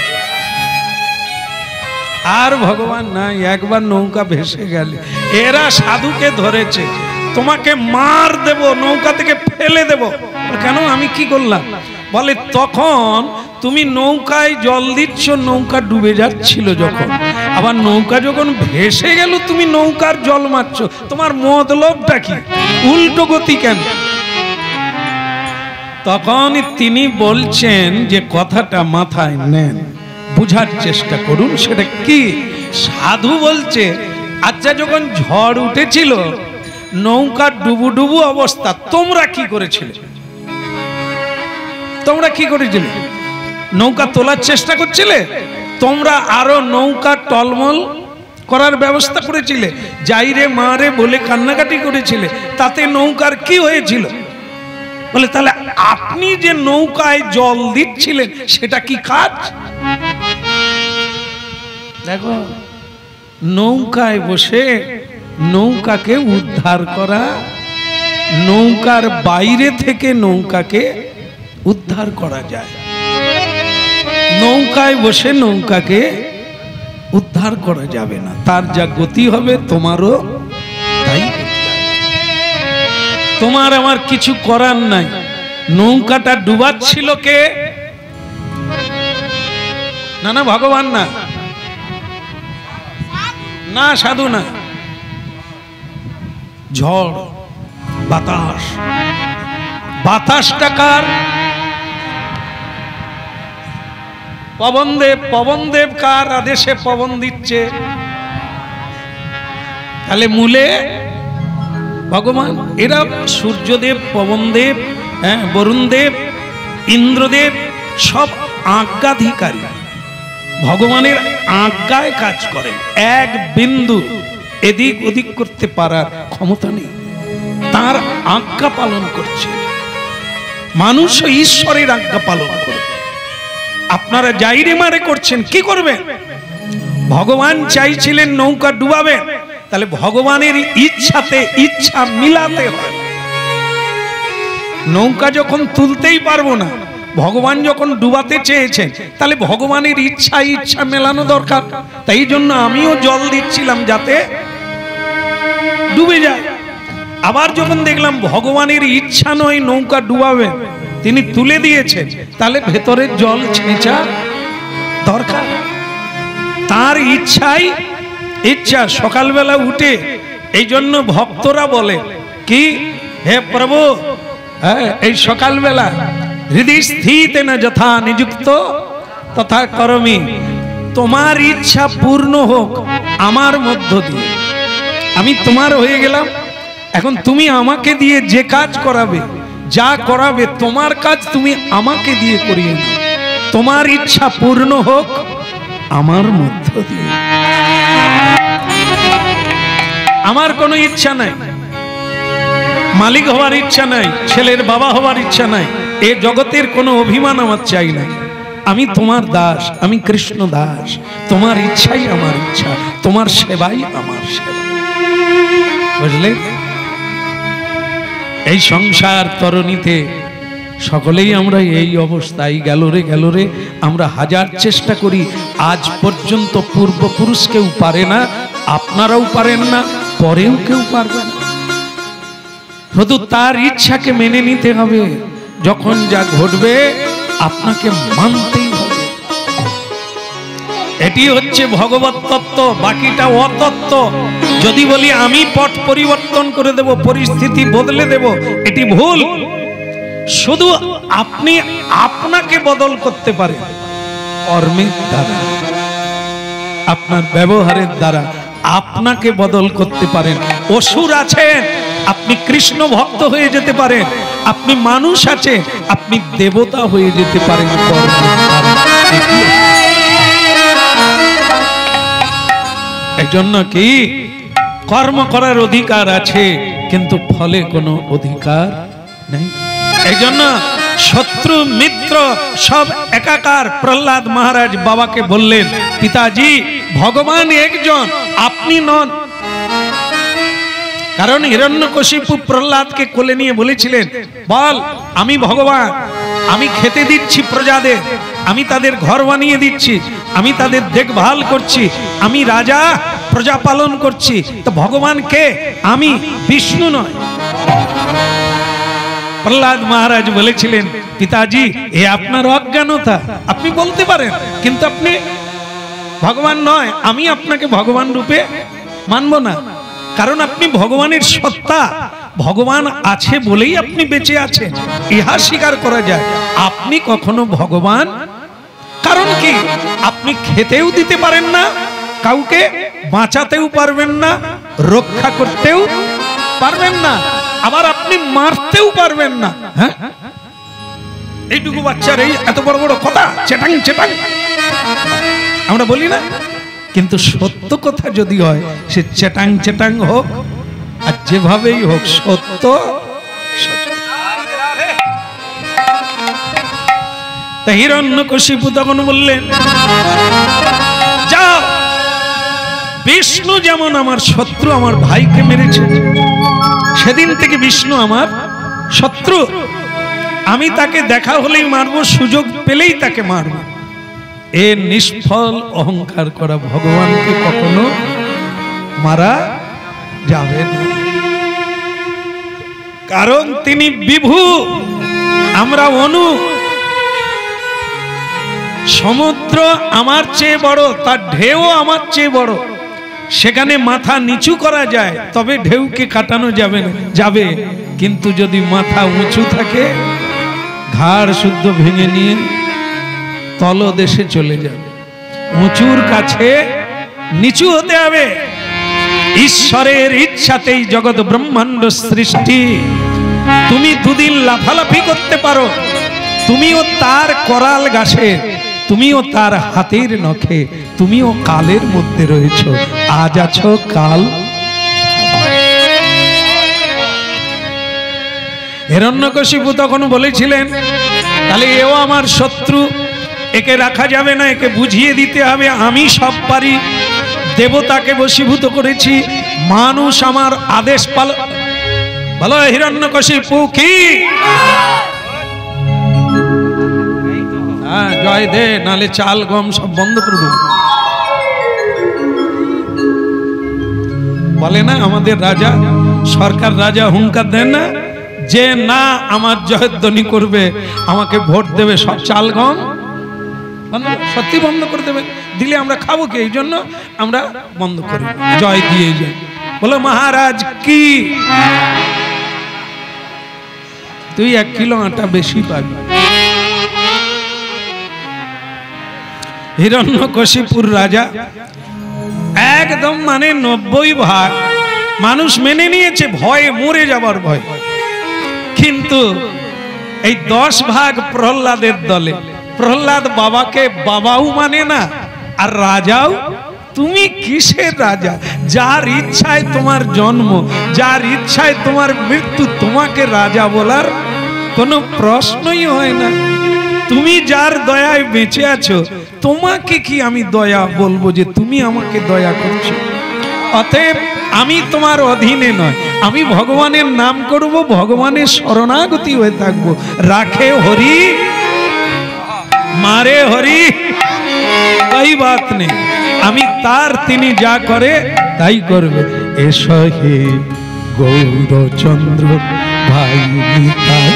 আর ভগবান নাই, একবার নৌকা ভেসে গেলে। এরা সাধুকে ধরেছে, তোমাকে মার দেব, নৌকা থেকে ফেলে দেব। কেন, আমি কি করলাম? বলে তখন তুমি নৌকায় জল দিচ্ছ, নৌকা ডুবে যাচ্ছিল যখন, আবার নৌকা যখন ভেসে গেল তুমি নৌকার জল মারছ, তোমার মতলবটা কি? উল্টো গতি কেন? তখন তিনি বলছেন যে কথাটা মাথায় নেন, বুঝার চেষ্টা করুন সেটা কি। সাধু বলছে, আচ্ছা যখন ঝড় উঠেছিল, নৌকা ডুবু ডুবু অবস্থা, তোমরা কি করেছিলে? তোমরা কি করেছিলে? নৌকা তোলার চেষ্টা করছিলে? তোমরা আরো নৌকা টলমল করার ব্যবস্থা করেছিলে? যাইরে মারে বলে কান্নাকাটি করেছিলে? তাতে নৌকার কি হয়েছিল? বলে তাহলে আপনি যে নৌকায় জল দিচ্ছিলেন সেটা কি কাজ? দেখো, নৌকায় বসে নৌকাকে উদ্ধার করা, নৌকার বাইরে থেকে নৌকাকে উদ্ধার করা যায়। নৌকায় বসে নৌকাকে উদ্ধার করা যাবে না, তার যা গতি হবে তোমারও তাই। তোমার আমার কিছু করার নাই। নৌকাটা ডুবাচ্ছিল কে? না না, ভগবান না, না সাধু না, ঝড় বাতাস। বাতাসটা কার? পবনদেব। পবনদেব কার আদেশে পবন দিচ্ছে? তাহলে মূলে ভগবান। এরা সূর্যদেব, পবনদেব, বরুণদেব, ইন্দ্রদেব সব আজ্ঞাধিকারী, ভগবানের আজ্ঞায় কাজ করেন। এক বিন্দু এদিক ওদিক করতে পারার ক্ষমতা নেই, তার আজ্ঞা পালন করছে। মানুষ ঈশ্বরের আজ্ঞা পালন করে। আপনারা যাইরে মারে করছেন, কি করবেন? ভগবান চাইছিলেন নৌকা ডুবাবে, তাহলে ভগবানের ইচ্ছাতে ইচ্ছা মিলাতে হয়। নৌকা যখন তুলতেই পারবো না, ভগবান যখন ডুবাতে চেয়েছেন, তাহলে ভগবানের ইচ্ছা মেলানো দরকার। তাই জন্য আমিও জল দিচ্ছিলাম যাতে ডুবে যায়। আবার যখন দেখলাম ভগবানের ইচ্ছা নয় নৌকা ডুবাবে, তিনি তুলে দিয়েছেন, তাহলে ভেতরের জল ছেঁচা দরকার। তার ইচ্ছা সকালবেলা উঠে, এই জন্য ভক্তরা বলে কি, হে প্রভু, এই সকালবেলা হৃদয় স্থিত না যথা নিযুক্ত তথা করমি, তোমার ইচ্ছা পূর্ণ হোক আমার মধ্য দিয়ে। আমি তোমার হয়ে গেলাম, এখন তুমি আমাকে দিয়ে যে কাজ করাবে, যা করাবে, তোমার কাজ তুমি আমাকে দিয়ে করিয়ে নাও। তোমার ইচ্ছা পূর্ণ হোক আমার মধ্য দিয়ে। আমার কোনো ইচ্ছা নাই, মালিক হওয়ার ইচ্ছা নাই, ছেলের বাবা হওয়ার ইচ্ছা নাই, এ জগতের কোনো অভিমান আমার চাই না। আমি তোমার দাস, আমি কৃষ্ণ দাস, তোমার ইচ্ছাই আমার ইচ্ছা, তোমার সেবাই আমার সেবা। বুঝলে? এই সংসার তরণীতে সকলেই আমরা এই অবস্থায় গেল রে, আমরা হাজার চেষ্টা করি, আজ পর্যন্ত পূর্বপুরুষ কেউ পারে না, আপনারাও পারেন না, পরেও কেউ পারবে না। শুধু তার ইচ্ছাকে মেনে নিতে হবে। যখন যা ঘটবে আপনাকে মানতেই হবে। এটি হচ্ছে ভগবত তত্ত্ব, বাকিটা অতত্ত্ব। যদি বলি আমি পথ পরিবর্তন করে দেব, পরিস্থিতি বদলে দেব, এটি ভুল। শুধু আপনি আপনাকে বদল করতে পারেন কর্মের দ্বারা, আপনার ব্যবহারের দ্বারা আপনাকে বদল করতে পারেন। অসুর আছেন, আপনি কৃষ্ণ ভক্ত হয়ে যেতে পারেন। আপনি মানুষ আছেন, আপনি দেবতা হয়ে যেতে পারেন। এজন্য কি কর্ম করার অধিকার আছে, কিন্তু ফলে কোনো অধিকার নেই। এই জন্য শত্রু মিত্র সব একাকার। প্রহ্লাদ মহারাজ বাবাকে বললেন, পিতাজি ভগবান একজন, আপনি নন। কারণ হিরণ্যকশিপু প্রহ্লাদকে কোলে নিয়ে বলেছিলেন, বল আমি ভগবান, আমি খেতে দিচ্ছি প্রজাদের, আমি তাদের ঘর বানিয়ে দিচ্ছি, আমি তাদের দেখভাল করছি, আমি রাজা, প্রজা পালন করছি। তো ভগবান কে? আমি, বিষ্ণু নয়। প্রহ্লাদ মহারাজ বলেছিলেন, পিতাজি এ আপনার অজ্ঞানতা, আপনি বলতে পারেন কিন্তু আপনি ভগবান নয়। আমি আপনাকে ভগবান রূপে মানব না, কারণ আপনি ভগবানের সত্তা। ভগবান আছে বলেই আপনি বেঁচে আছেন, ইহা স্বীকার করা যায়। আপনি কখনো ভগবান, কারণ কি আপনি খেতেও দিতে পারেন না কাউকে, বাঁচাতেও পারবেন না, রক্ষা করতেও পারবেন না, আবার আপনি মারতেও পারবেন না। হ্যাঁ, এইটুকু বাচ্চার এই এত বড় বড় কথা, চেটাং চেটাং আমরা বলি না। কিন্তু সত্য কথা যদি হয়, সে চেটাং চেটাং হোক আর যেভাবেই হোক, সত্য। তা হিরণ্যকশিপু তখন বললেন, যাও, বিষ্ণু যেমন আমার শত্রু, আমার ভাইকে মেরেছে, সেদিন থেকে বিষ্ণু আমার শত্রু। আমি তাকে দেখা হলেই মারবো, সুযোগ পেলেই তাকে মারবো। এ নিষ্ফল অহংকার করা ভগবানকে কখনো মারা যাবে না, কারণ তিনি বিভু, আমরা অনু। সমুদ্র আমার চেয়ে বড়, তার ঢেউ আমার চেয়ে বড়। সেখানে মাথা নিচু করা যায়, তবে ঢেউকে কাটানো যাবে না, যাবে। কিন্তু যদি মাথা উঁচু থাকে, ঘাড় শুদ্ধ ভেঙে নিয়ে তলদেশে চলে যাবে। উঁচুর কাছে নিচু হতে হবে। ঈশ্বরের ইচ্ছাতেই জগৎ ব্রহ্মাণ্ড সৃষ্টি। তুমি দুদিন লাফালাফি করতে পারো, তুমিও তার করাল গাছে, তুমিও তার হাতের নখে, তুমিও কালের মধ্যে রয়েছো। আজ আছো, কাল। হিরণ্যকশিপু তখন বলেছিলেন, তাহলে এও আমার শত্রু, একে রাখা যাবে না, একে বুঝিয়ে দিতে হবে আমি সব পারি। দেবতাকে বশীভূত করেছি, মানুষ আমার আদেশ বলো হিরণ্যকশিপু কি? হ্যাঁ জয় দে, নালে চাল গম সব বন্ধ করে দেব। বলে না আমাদের রাজা, সরকার রাজা হুঙ্কার দেন না যে না আমার জয়ধ্বনি করবে, আমাকে ভোট দেবে, সব চাল গম সত্যি বন্ধ করে দেবে। দিলে আমরা খাবো কি? এই জন্য আমরা বন্ধ করি, জয় দিয়ে যাই। বলো মহারাজ কি? তুই 1 কিলো আটা বেশি পাবি। হিরণ্যকশিপুর রাজা একদম মানে 90% মানুষ মেনে নিয়েছে, ভয়ে মরে যাবার ভয়। কিন্তু এই 10% প্রহ্লাদের দলে। প্রহ্লাদ বাবাকে বাবাও মানে না, আর রাজাও। তুমি কিসের রাজা? যার ইচ্ছায় তোমার জন্ম, যার ইচ্ছায় তোমার মৃত্যু, তোমাকে রাজা বলার কোনো প্রশ্নই হয় না। তুমি যার দয়ায় বেঁচে আছো, তোমাকে কি আমি দয়া বলবো যে তুমি আমাকে দয়া করছো? অতএব আমি তোমার অধীনে নয়, আমি ভগবানের নাম করব, ভগবানের শরণাগতি হয়ে থাকবো। রাখে হরি মারে হরি, এই বাত নেই। আমি তার, তিনি যা করে তাই করবে। এসো হে গৌরচন্দ্র ভাই নিতাই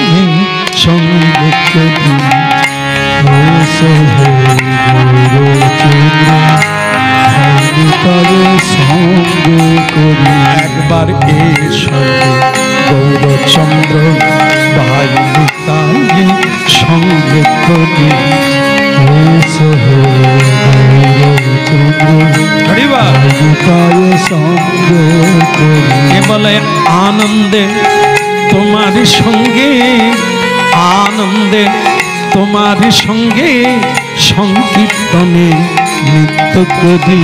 সঙ্গে করি, এসো হে গৌরচন্দ্র ভাই নিতাই সঙ্গে করি। একবার এসো হে গৌরচন্দ্র ভাই নিতাই সঙ্গে করি, এসো হে বলে আনন্দে তোমার সঙ্গে, আনন্দে তোমার সঙ্গে সংকীর্তনে নিত্য করি,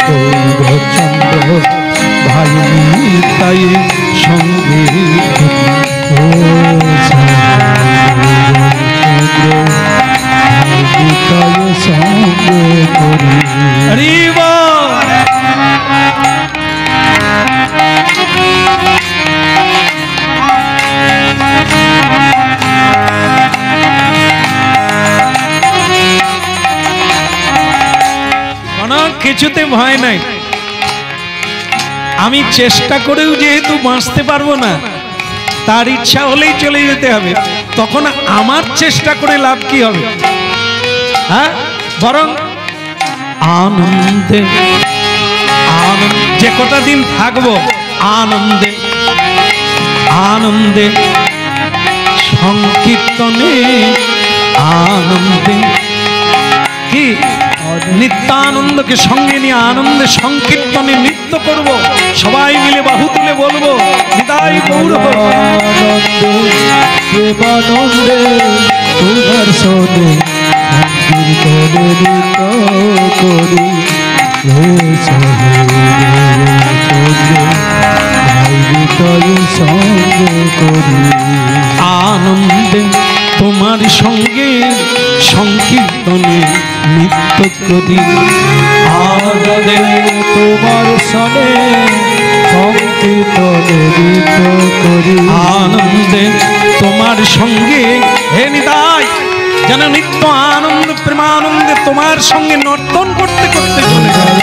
গৌরচন্দ্র ভাই তাই সঙ্গে কিছুতে ভয় নাই। আমি চেষ্টা করেও যেহেতু বাঁচতে পারবো না, তার ইচ্ছা হলেই চলে যেতে হবে, তখন আমার চেষ্টা করে লাভ কি হবে? হ্যাঁ, বরং আনন্দে, আনন্দ যে কটা দিন থাকবো আনন্দে, আনন্দে সংকীর্তনে, আনন্দে কি নিত্যানন্দকে সঙ্গে নিয়ে আনন্দে সংকীর্তনে নৃত্য করব, সবাই মিলে বাহু তুলে বলবো নিতাই গৌর প্রেমানন্দে তোমার সনে সংকীর্তনে নৃত্য করি, সঙ্গে করি। আনন্দে তোমার সঙ্গে সংকীর্তনে নৃত্য করি, আনন্দে তোমার সনে সংকীর্তনে নৃত্য করি। আনন্দে তোমার সঙ্গে হে নিতাই যেন নিত্য আনন্দ প্রেমানন্দে তোমার সঙ্গে নর্তন করতে করতে চলে যায়।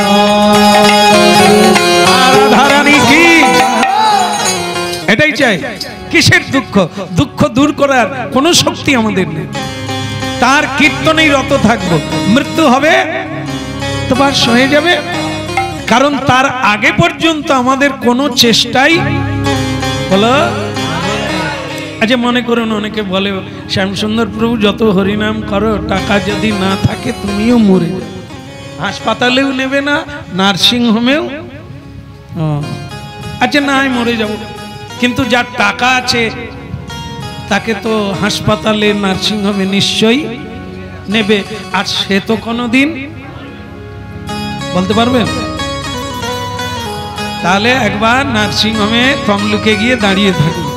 রাধারানী কি এটাই চাই। কিসের দুঃখ? দুঃখ দূর করার কোনো শক্তি আমাদের নেই। তার কীর্তনেই রত থাকবো, মৃত্যু হবে তোমার সয়ে যাবে। কারণ তার আগে পর্যন্ত আমাদের কোনো চেষ্টাই হলো। আচ্ছা মনে করুন, অনেকে বলে শ্যামসুন্দর প্রভু যত হরিনাম করো, টাকা যদি না থাকে তুমিও মরে যাবে, হাসপাতালেও নেবে না, নার্সিং হোমেও। আচ্ছা না আমি মরে যাব, কিন্তু যার টাকা আছে তাকে তো হাসপাতালে নার্সিং হোমে নিশ্চয়ই নেবে, আর সে তো কোনোদিন বলতে পারবেন। তাহলে একবার নার্সিং হোমে তমলুকে গিয়ে দাঁড়িয়ে থাকবে,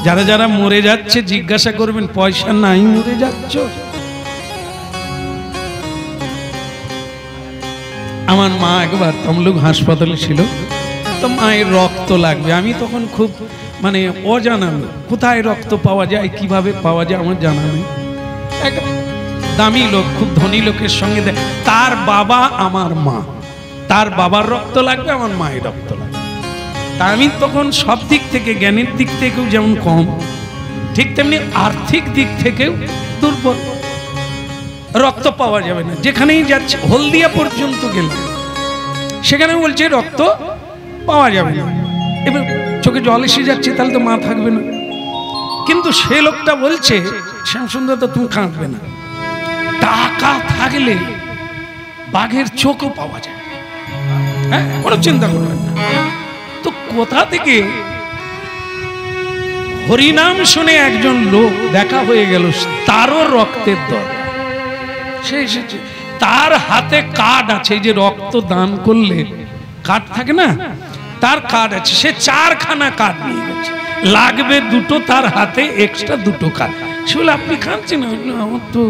যারা যারা মরে যাচ্ছে জিজ্ঞাসা করবেন পয়সা নাই মরে যাচ্ছ? আমার মা একবার তমলুক হাসপাতালে ছিল, তো মায়ের রক্ত লাগবে। আমি তখন খুব মানে অজানা, কোথায় রক্ত পাওয়া যায় কিভাবে পাওয়া যায় আমার জানা নেই। এক দামি লোক, খুব ধনী লোকের সঙ্গে তার বাবা আমার মা, তার বাবার রক্ত লাগবে, আমার মায়ের রক্ত লাগবে। তা আমি তখন সব দিক থেকে, জ্ঞানের দিক থেকেও যেমন কম, ঠিক তেমনি আর্থিক দিক থেকেও দুর্বল। রক্ত পাওয়া যাবে না, যেখানেই যাচ্ছে, হলদিয়া পর্যন্ত গেল সেখানে বলছে রক্ত পাওয়া যাবে না। এবার চোখে জল এসে যাচ্ছে, তাহলে তো মা থাকবে না। কিন্তু সে লোকটা বলছে শ্যামসুন্দর তো তুমি কাঁদবে না, টাকা থাকলে বাঘের চোখও পাওয়া যায়, হ্যাঁ কোনো চিন্তা করবেন না। তো কোথা থেকে হরিনাম শুনে একজন লোক দেখা হয়ে গেল, তারও রক্তের দরকার, সে এসেছে, তার হাতে কার্ড আছে, যে রক্ত দান করলে কার্ড থাকে না, তার কার্ড আছে, সে 4খানা কার্ড নিয়ে গেছে, লাগবে 2টো তার হাতে এক্সট্রা 2টো কার্ড। সে বলে আপনি খাচ্ছেন না, আমার তো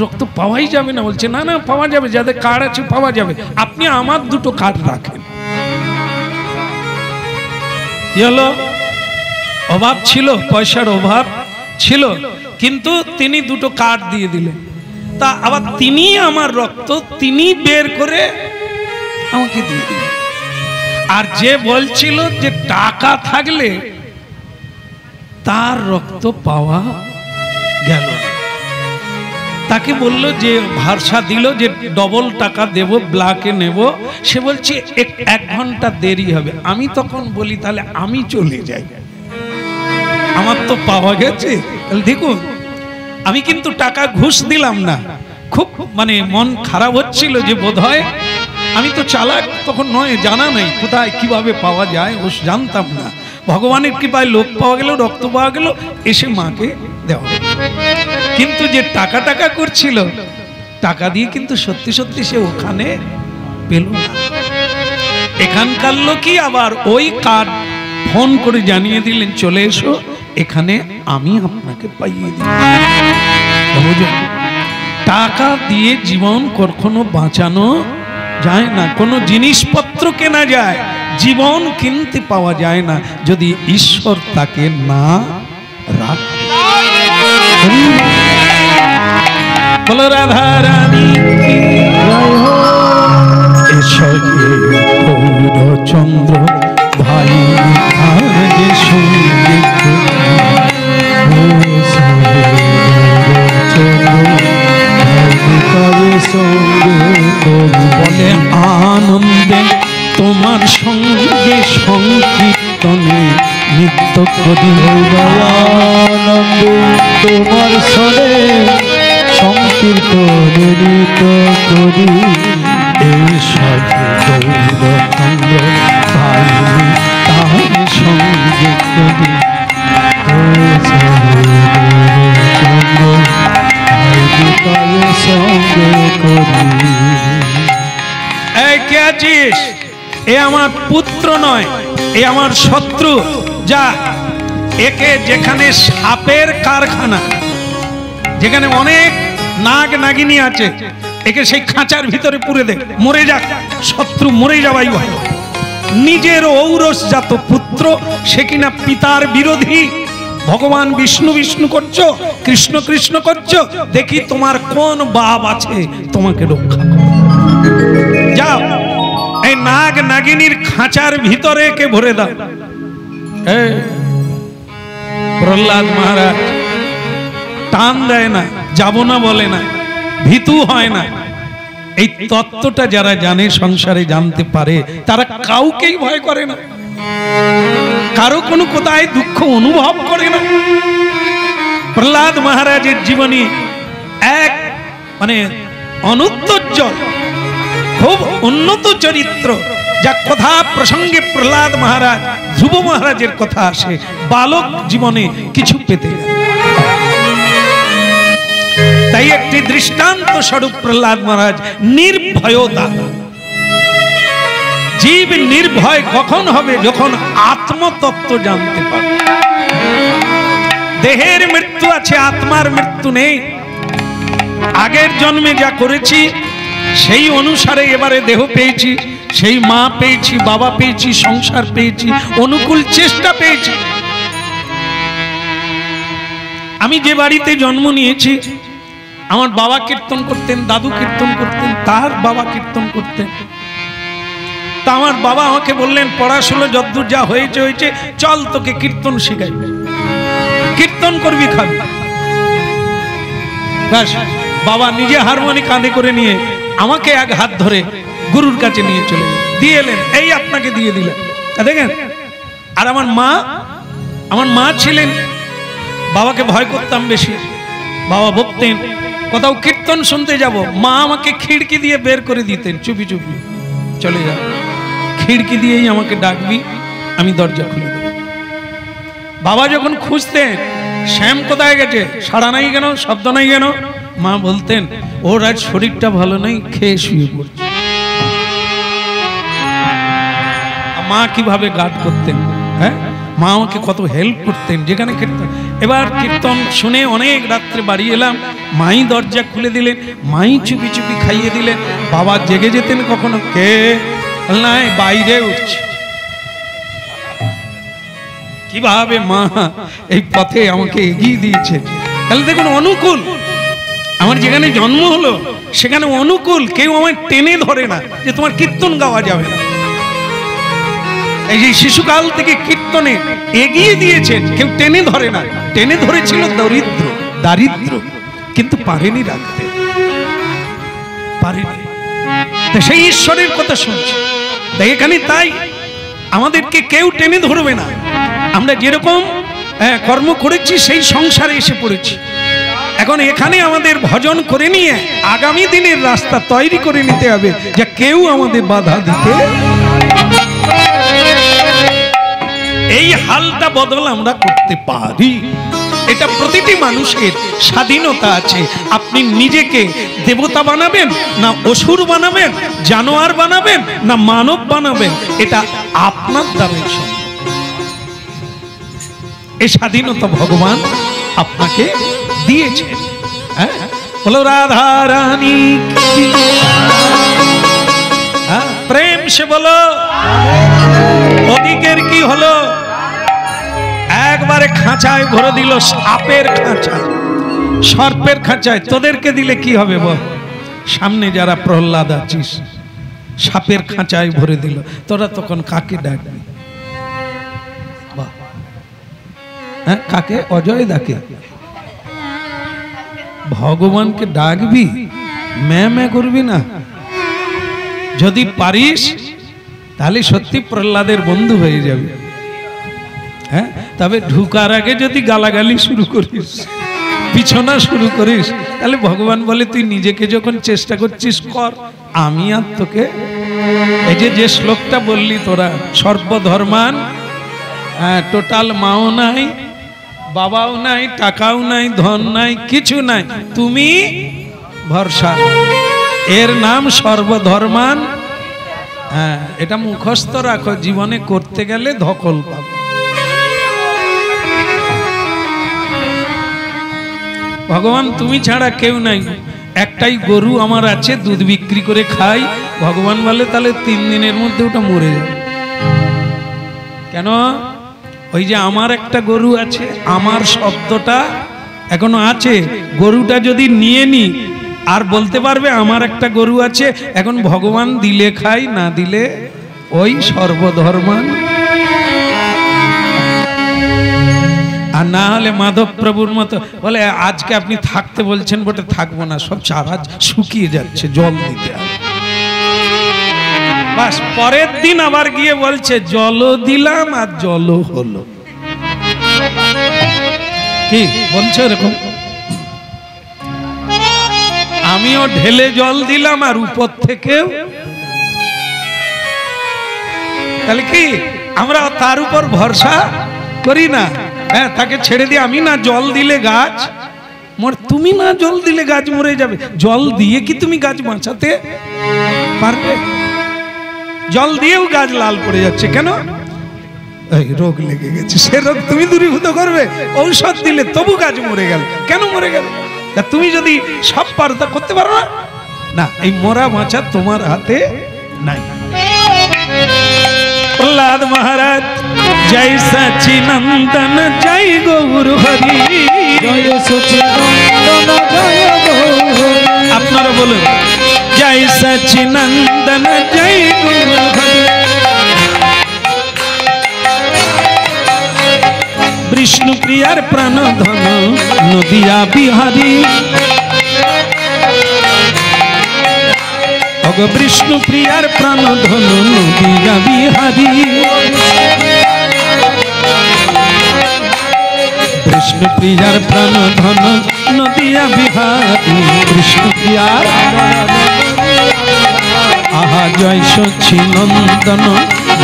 রক্ত পাওয়াই যাবে না। বলছে না না পাওয়া যাবে, যাদের কার্ড আছে পাওয়া যাবে, আপনি আমার 2টো কার্ড রাখেন। কি হলো, অভাব ছিল, পয়সার অভাব ছিল, কিন্তু তিনি 2টো কার্ড দিয়ে দিলেন। তা আবার তিনি আমার রক্ত তিনি বের করে আমাকে দিয়ে দিলেন। আর যে বলছিল যে টাকা থাকলে তার রক্ত পাওয়া গেল, তাকে বলল যে ভরসা দিল যে ডবল টাকা দেব, ব্ল্যাকে নেব। সে বলছে 1 ঘন্টা দেরি হবে। আমি তখন বলি তাহলে আমি চলে যাই, আমার তো পাওয়া গেছে। তাহলে দেখুন, আমি কিন্তু টাকা ঘুষ দিলাম না, খুব মানে মন খারাপ হচ্ছিল যে বোধহয় আমি তো চালাক তখন নয়, জানা নেই কোথায় কিভাবে পাওয়া যায়, ও জানতাম না। ভগবানের কৃপায় লোক পাওয়া গেল, রক্ত পাওয়া গেল, এসে মাকে দেওয়া। কিন্তু যে টাকা টাকা করছিল, টাকা দিয়ে কিন্তু সত্যি সত্যি সে ওখানে পেল না। এখানকার লোকই আবার ওই কার্ড ফোন করে জানিয়ে দিলেন চলে এসো, এখানে আমি আপনাকে পাইয়ে দিই। টাকা দিয়ে জীবন কখনো বাঁচানো যায় না, কোনো জিনিসপত্র কেনা যায়, জীবন কিনতে পাওয়া যায় না যদি ঈশ্বর তাকে না রাখে। বলো রাধা রানী চন্দ্র ভাই বলে আনন্দে তোমার সঙ্গে সংকীর্তনে নিত্য করি, আনন্দে তোমার সনে সংকীর্তনে নিত্য করি। এই সঙ্গে তার সঙ্গে করি। কে আছিস? এ আমার পুত্র নয়, এ আমার শত্রু। যা, একে যেখানে সাপের কারখানা, যেখানে অনেক নাগ নাগিনী আছে, একে সেই খাঁচার ভিতরে পুরে দে, মরে যাক, শত্রু মরে যাওয়াই ভালো। নিজের ঔরসজাত পুত্র, সে কিনা পিতার বিরোধী। ভগবান বিষ্ণু বিষ্ণু করছো, কৃষ্ণ কৃষ্ণ করছো, দেখি তোমার কোন বাপ আছে তোমাকে রক্ষা করে। যাও, এই নাগ নাগিনীর খাঁচার ভিতরে কে ভরে দাও। প্রহ্লাদ মহারাজ টান দেয় না, যাব না বলে না, ভীতু হয় না। এই তত্ত্বটা যারা জানে, সংসারে জানতে পারে, তারা কাউকেই ভয় করে না, কারো কোনো কোথায় দুঃখ অনুভব করে না। প্রহ্লাদ মহারাজের জীবনী এক মানে অনুত্তোজ্জ্বল, খুব উন্নত চরিত্র, যা কথা প্রসঙ্গে প্রহ্লাদ মহারাজ, ধ্রুব মহারাজের কথা আসে, বালক জীবনে কিছু পেতে গেল। তাই একটি দৃষ্টান্ত স্বরূপ প্রহ্লাদ মহারাজ নির্ভয়তা। জীব নির্ভয় কখন হবে? যখন আত্মতত্ত্ব জানতে পারবে। দেহের মৃত্যু আছে, আত্মার মৃত্যু নেই। আগের জন্মে যা করেছি সেই অনুসারে এবারে দেহ পেয়েছি, সেই মা পেয়েছি, বাবা পেয়েছি, সংসার পেয়েছি, অনুকূল চেষ্টা পেয়েছি। আমি যে বাড়িতে জন্ম নিয়েছি, আমার বাবা কীর্তন করতেন, দাদু কীর্তন করতেন, তার বাবা কীর্তন করতেন। তা আমার বাবা আমাকে বললেন, পড়াশোনা যতদূর যা হয়েছে হয়েছে, চল তোকে কীর্তন শিখাই, কীর্তন করবি, খাবি। ব্যাস, বাবা নিজে হারমোনি কাঁধে করে নিয়ে আমাকে এক হাত ধরে গুরুর কাছে নিয়ে চলে দিয়ে এলেন, এই আপনাকে দিয়ে দিলেন। দেখেন, আর আমার মা ছিলেন, বাবাকে ভয় করতাম বেশি। বাবা বকতেন, কোথাও কীর্তন শুনতে যাব, মা আমাকে খিড়কি দিয়ে বের করে দিতেন, চুপি চুপি চলে যা, খিড়কি দিয়েই আমাকে ডাকবি, আমি দরজা খুলে দেব। বাবা যখন খুঁজতেন, শ্যাম কোথায় গেছে, সাড়া নাই কেন, শব্দ নাই কেন, মা বলতেন, ওর আজ শরীরটা ভালো নেই, খেয়ে শুয়ে পড়ছে। মা কিভাবে গার্ড করতেন, হ্যাঁ, মা আমাকে কত হেল্প করতেন যেখানে কীর্তন। এবার কীর্তন শুনে অনেক রাত্রে বাড়ি এলাম, মাই দরজা খুলে দিলেন, মাই চুপি চুপি খাইয়ে দিলেন। বাবা জেগে যেতেন কখনো, কে নাই, বাইরে উঠছে। কিভাবে মা এই পথে আমাকে এগিয়ে দিয়েছে। তাহলে দেখুন, অনুকূল, আমার যেখানে জন্ম হলো সেখানে অনুকূল, কেউ আমায় টেনে ধরে না যে তোমার কীর্তন গাওয়া যাবে না। এই যে শিশুকাল থেকে কীর্তনে এগিয়ে দিয়েছেন, কেউ টেনে ধরে না। টেনে ধরেছিল দারিদ্র, কিন্তু পারেনি রাখতে, পারেনি। সেই ঈশ্বরের কথা শুনছি এখানে, তাই আমাদেরকে কেউ টেনে ধরবে না। আমরা যেরকম কর্ম করেছি সেই সংসারে এসে পড়েছি। এখন এখানে আমাদের ভজন করে নিয়ে আগামী দিনের রাস্তা তৈরি করে নিতে হবে, যে কেউ আমাদের বাধা দিতে। এই হালটা বদল আমরা করতে পারি, এটা প্রতিটি মানুষের স্বাধীনতা আছে। আপনি নিজেকে দেবতা বানাবেন না অসুর বানাবেন, জানোয়ার বানাবেন না মানব বানাবেন, এটা আপনার দ্বারাই সম্ভব। এই স্বাধীনতা ভগবান আপনাকে দিয়েছে। হ্যাঁ, বলো রাধা রানী কি, প্রেম সে বলো। ওদিকের কি হলো, একবারে খাঁচায় ভরে দিল, সাপের খাঁচায়, সর্পের খাঁচায়। তোদেরকে দিলে কি হবে বল? সামনে যারা প্রহ্লাদ আছিস, সাপের খাঁচায় ভরে দিল, তোরা তখন কাকে ডাকবি? হ্যাঁ, কাকে? অজয় ডাকে, ভগবানকে ডাকবি, ম্যা করবি না। যদি পারিস তাহলে সত্যি প্রহ্লাদের বন্ধু হয়ে যাবে। হ্যাঁ, তবে ঢুকার আগে যদি গালাগালি শুরু করিস, পিছনা শুরু করিস, তাহলে ভগবান বলে তুই নিজেকে যখন চেষ্টা করছিস কর, আমি আর তোকে। এই যে শ্লোকটা বললি তোরা, সর্বধর্মান, টোটাল মাও নাই, বাবাও নাই, টাকাও নাই, ধন নাই, কিছু নাই, তুমি ভরসা, এর নাম সর্বধর্মান। হ্যাঁ, এটা মুখস্থ রাখো, জীবনে করতে গেলে ধকল পাবে। ভগবান তুমি ছাড়া কেউ নাই, একটাই গরু আমার আছে, দুধ বিক্রি করে খাই। ভগবান বলে তাহলে 3 দিনের মধ্যে ওটা মরে যাবে। কেন? ওই যে আমার একটা গরু আছে, আমার শব্দটা এখনো আছে। গরুটা যদি নিয়ে নি আর বলতে পারবে আমার একটা গরু আছে, এখন ভগবান দিলে খাই, না দিলে ওই সর্বধর্মান। আর না হলে মাধব প্রভুর মতো বলে আজকে আপনি থাকতে বলছেন, বটে থাকবো না, সব চারা শুকিয়ে যাচ্ছে, জল দিতে হবে। বাস, পরের দিন আবার গিয়ে বলছে জলও দিলাম আর জলও হলো। কি বলছো এরকম? আমিও ঢেলে জল দিলাম আর উপর থেকেও। তাহলে কি আমরা তার উপর ভরসা করি না? হ্যাঁ, তাকে ছেড়ে দিয়ে আমি না জল দিলে গাছ মরে, তুমি না জল দিলে গাছ মরে যাবে। জল দিয়ে কি তুমি গাছ বাঁচাতে পারবে? জল দিয়েও গাছ লাল পড়ে যাচ্ছে কেন? এই রোগ লেগে গেছে, সে রোগ তুমি দূরীভূত করবে? ঔষধ দিলে তবু গাছ মরে গেল, কেন মরে গেল? তা তুমি যদি সব পারো তা করতে পারো না? না, এই মরা বাঁচা তোমার হাতে নাই। প্রহ্লাদ মহারাজ জয় সচিনন্দন জয় গৌর হরি, জয় সচিনন্দন জয় গৌর, আপনারা বলুন জয় সচিনন্দন জয় গৌর হরি। বিষ্ণু প্রিয়ার প্রাণ ধন নদিয়া বিহারী, অগ বিষ্ণু প্রিয়ার প্রাণ ধন নদিয়া বিহারী, বিষ্ণু প্রিয়ার প্রাণ ধন নদিয়া বিহারী, বিষ্ণু প্রিয়ার আহা জয় সচিনন্দন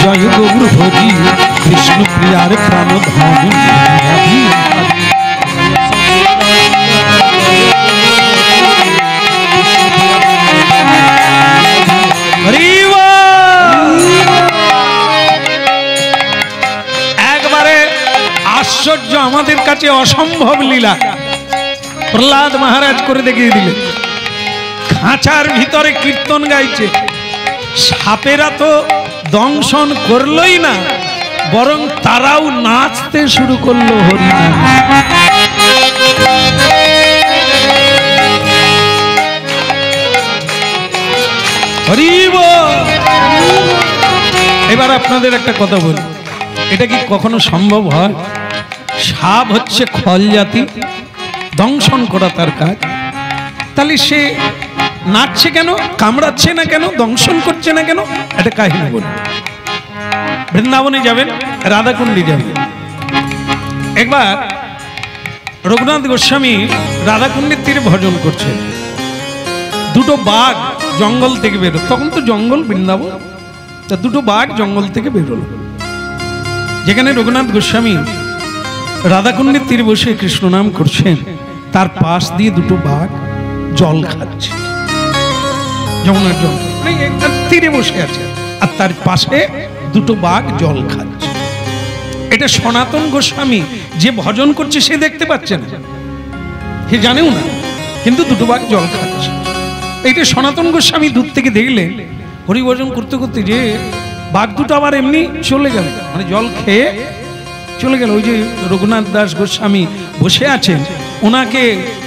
জয় গৌর হরি, বিষ্ণু প্রিয়ার প্রাণ ধন নদিয়া বিহারী। একবারে আশ্চর্য, আমাদের কাছে অসম্ভব লীলা প্রহ্লাদ মহারাজ করে দেখিয়ে দিলেন। খাঁচার ভিতরে কীর্তন গাইছে, সাপেরা তো দংশন করলই না, বরং তারাও নাচতে শুরু করলো হরিনাম। হরিব। এবার আপনাদের একটা কথা বলি, এটা কি কখনো সম্ভব হয়? সাপ হচ্ছে খল জাতি, দংশন করা তার কাজ, তাহলে সে নাচছে কেন, কামড়াচ্ছে না কেন, দংশন করছে না কেন? এটা কাহিনী বলি। বৃন্দাবনে যাবেন, রাধাকুণ্ডে যাবেন। একবার রঘুনাথ গোস্বামী রাধাকুণ্ডের তীরে ভজন করছে, দুটো বাঘ জঙ্গল থেকে বেরো, তখন তো জঙ্গল বৃন্দাবন, তা দুটো বাঘ জঙ্গল থেকে বেরোলো। যেখানে রঘুনাথ গোস্বামী রাধাকুণ্ডের তীরে বসে কৃষ্ণ নাম করছেন, তার পাশ দিয়ে দুটো বাঘ জল খাচ্ছে, যমুনার জল তীরে বসে আছে, আর তার পাশে দুটো বাঘ জল খাচ্ছে। এটা সনাতন গোস্বামী যে ভজন করছে সে দেখতে পাচ্ছে না, সে জানেও না, কিন্তু দুটো বাঘ জল খাচ্ছে। এইটা সনাতন গোস্বামী দূর থেকে দেখলেন, হরিভজন করতে করতে যে বাঘ দুটো আবার এমনি চলে গেল, মানে জল খেয়ে চলে গেল। ওই যে রঘুনাথ দাস গোস্বামী বসে আছেন, ওনাকে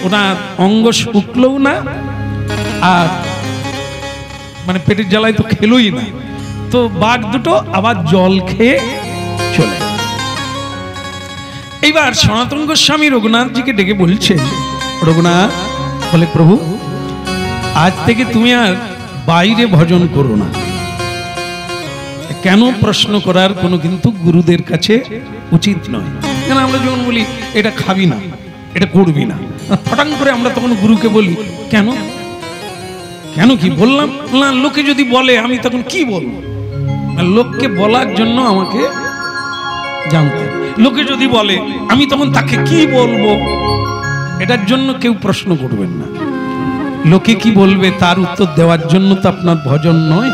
ওনার অঙ্গ শুকলও না, আর মানে পেটের জ্বালায় তো খেলোই না, তো বাঘ দুটো আবার জল খেয়ে চলে। এইবার সনাতন গোস্বামী রঘুনাথজিকে ডেকে বলছেন, রঘুনাথ বলে, প্রভু আজ থেকে তুমি আর বাইরে ভজন করো না। কেন প্রশ্ন করার কোনো কিন্তু গুরুদের কাছে উচিত নয়। কেন আমরা যখন বলি এটা খাবি না, এটা করবি না, ফটাং করে আমরা তখন গুরুকে বলি কেন কেন কি বললাম না, লোকে যদি বলে আমি তখন কি বলবো? লোককে বলার জন্য আমাকে জানতে, লোকে যদি বলে আমি তখন তাকে কি বলবো, এটার জন্য কেউ প্রশ্ন করবেন না। লোকে কি বলবে তার উত্তর দেওয়ার জন্য তো আপনার ভজন নয়।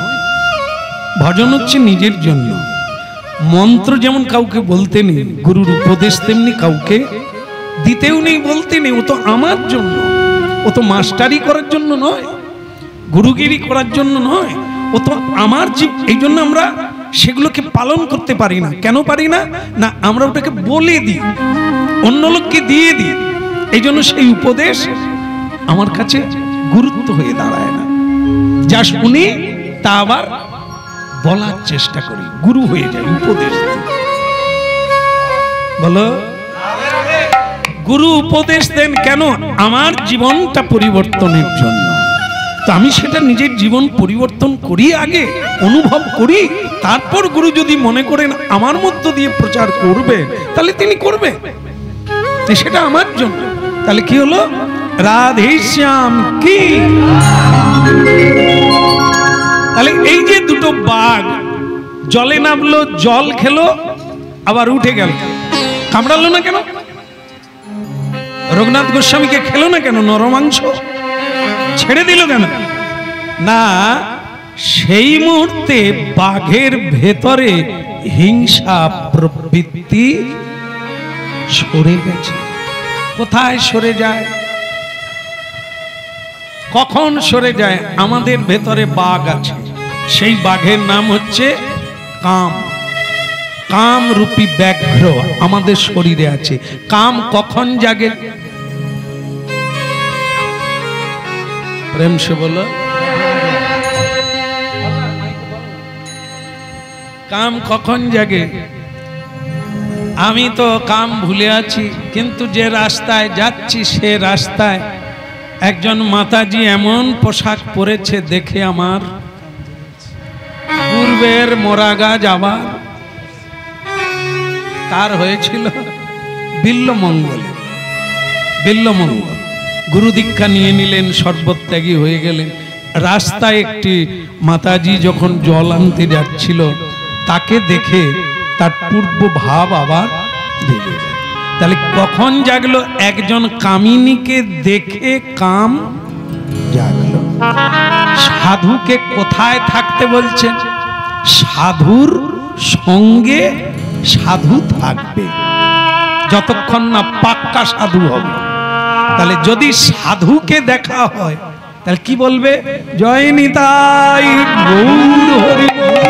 ভজন হচ্ছে নিজের জন্য। মন্ত্র যেমন কাউকে বলতে নেই, গুরুর উপদেশ তেমনি কাউকে দিতেও নেই, বলতে নেই। ও তো আমার জন্য, ও তো মাস্টারি করার জন্য নয়, গুরুগিরি করার জন্য নয়, ও তো আমার জীব। এই জন্য আমরা সেগুলোকে পালন করতে পারি না। কেন পারি না? না, আমরা ওটাকে বলে দিই, অন্য লোককে দিয়ে দিই। এই জন্য সেই উপদেশ আমার কাছে গুরুত্ব হয়ে দাঁড়ায় না। যা শুনি তা আবার বলার চেষ্টা করি, গুরু হয়ে যায় উপদেশ। বলো, গুরু উপদেশ দেন কেন? আমার জীবনটা পরিবর্তনের জন্য। তো আমি সেটা নিজের জীবন পরিবর্তন করি, আগে অনুভব করি, তারপর গুরু যদি মনে করেন আমার মধ্য দিয়ে প্রচার করবে, তাহলে তিনি করবে, সেটা আমার জন্য। তাহলে কি হলো? রাধে শ্যাম কি। তাহলে এই যে দুটো বাঘ জলে নামলো, জল খেলো, আবার উঠে গেল, কামড়ালো না কেন? রঘুনাথ গোস্বামীকে খেলো না কেন? নরমাংস ছেড়ে দিল কেন? না, সেই মুহূর্তে বাঘের ভেতরে হিংসা প্রবৃত্তি সরে গেছে। কোথায় সরে যায়? কখন সরে যায়? আমাদের ভেতরে বাঘ আছে, সেই বাঘের নাম হচ্ছে কাম। কাম রূপী ব্যাঘ্র আমাদের শরীরে আছে। কাম কখন জাগে? প্রেম সে বলো। কাম কখন জাগে? আমি তো কাম ভুলে আছি, কিন্তু যে রাস্তায় যাচ্ছি সে রাস্তায় একজন মাতাজি এমন পোশাক পরেছে দেখে আমার পূর্বের মোরাগা যাবার তার হয়েছিল বিল্লমঙ্গল। বিল্লমঙ্গল গুরু দীক্ষা নিয়ে নিলেন, সর্বত্যাগী হয়ে গেলেন। রাস্তায় একটি মাতাজি যখন জল আনতে যাচ্ছিল, তাকে দেখে তার পূর্ব ভাব আবার জেগে গেল। তাহলে কখন জাগলো? একজন কামিনীকে দেখে কাম জাগলো। সাধুকে কোথায় থাকতে বলছেন? সাধুর সঙ্গে সাধু থাকবে যতক্ষণ না পাক্কা সাধু হবে। তাহলে যদি সাধুকে দেখা হয় তাহলে কি বলবে? জয় নিতাই গৌর হরি বল।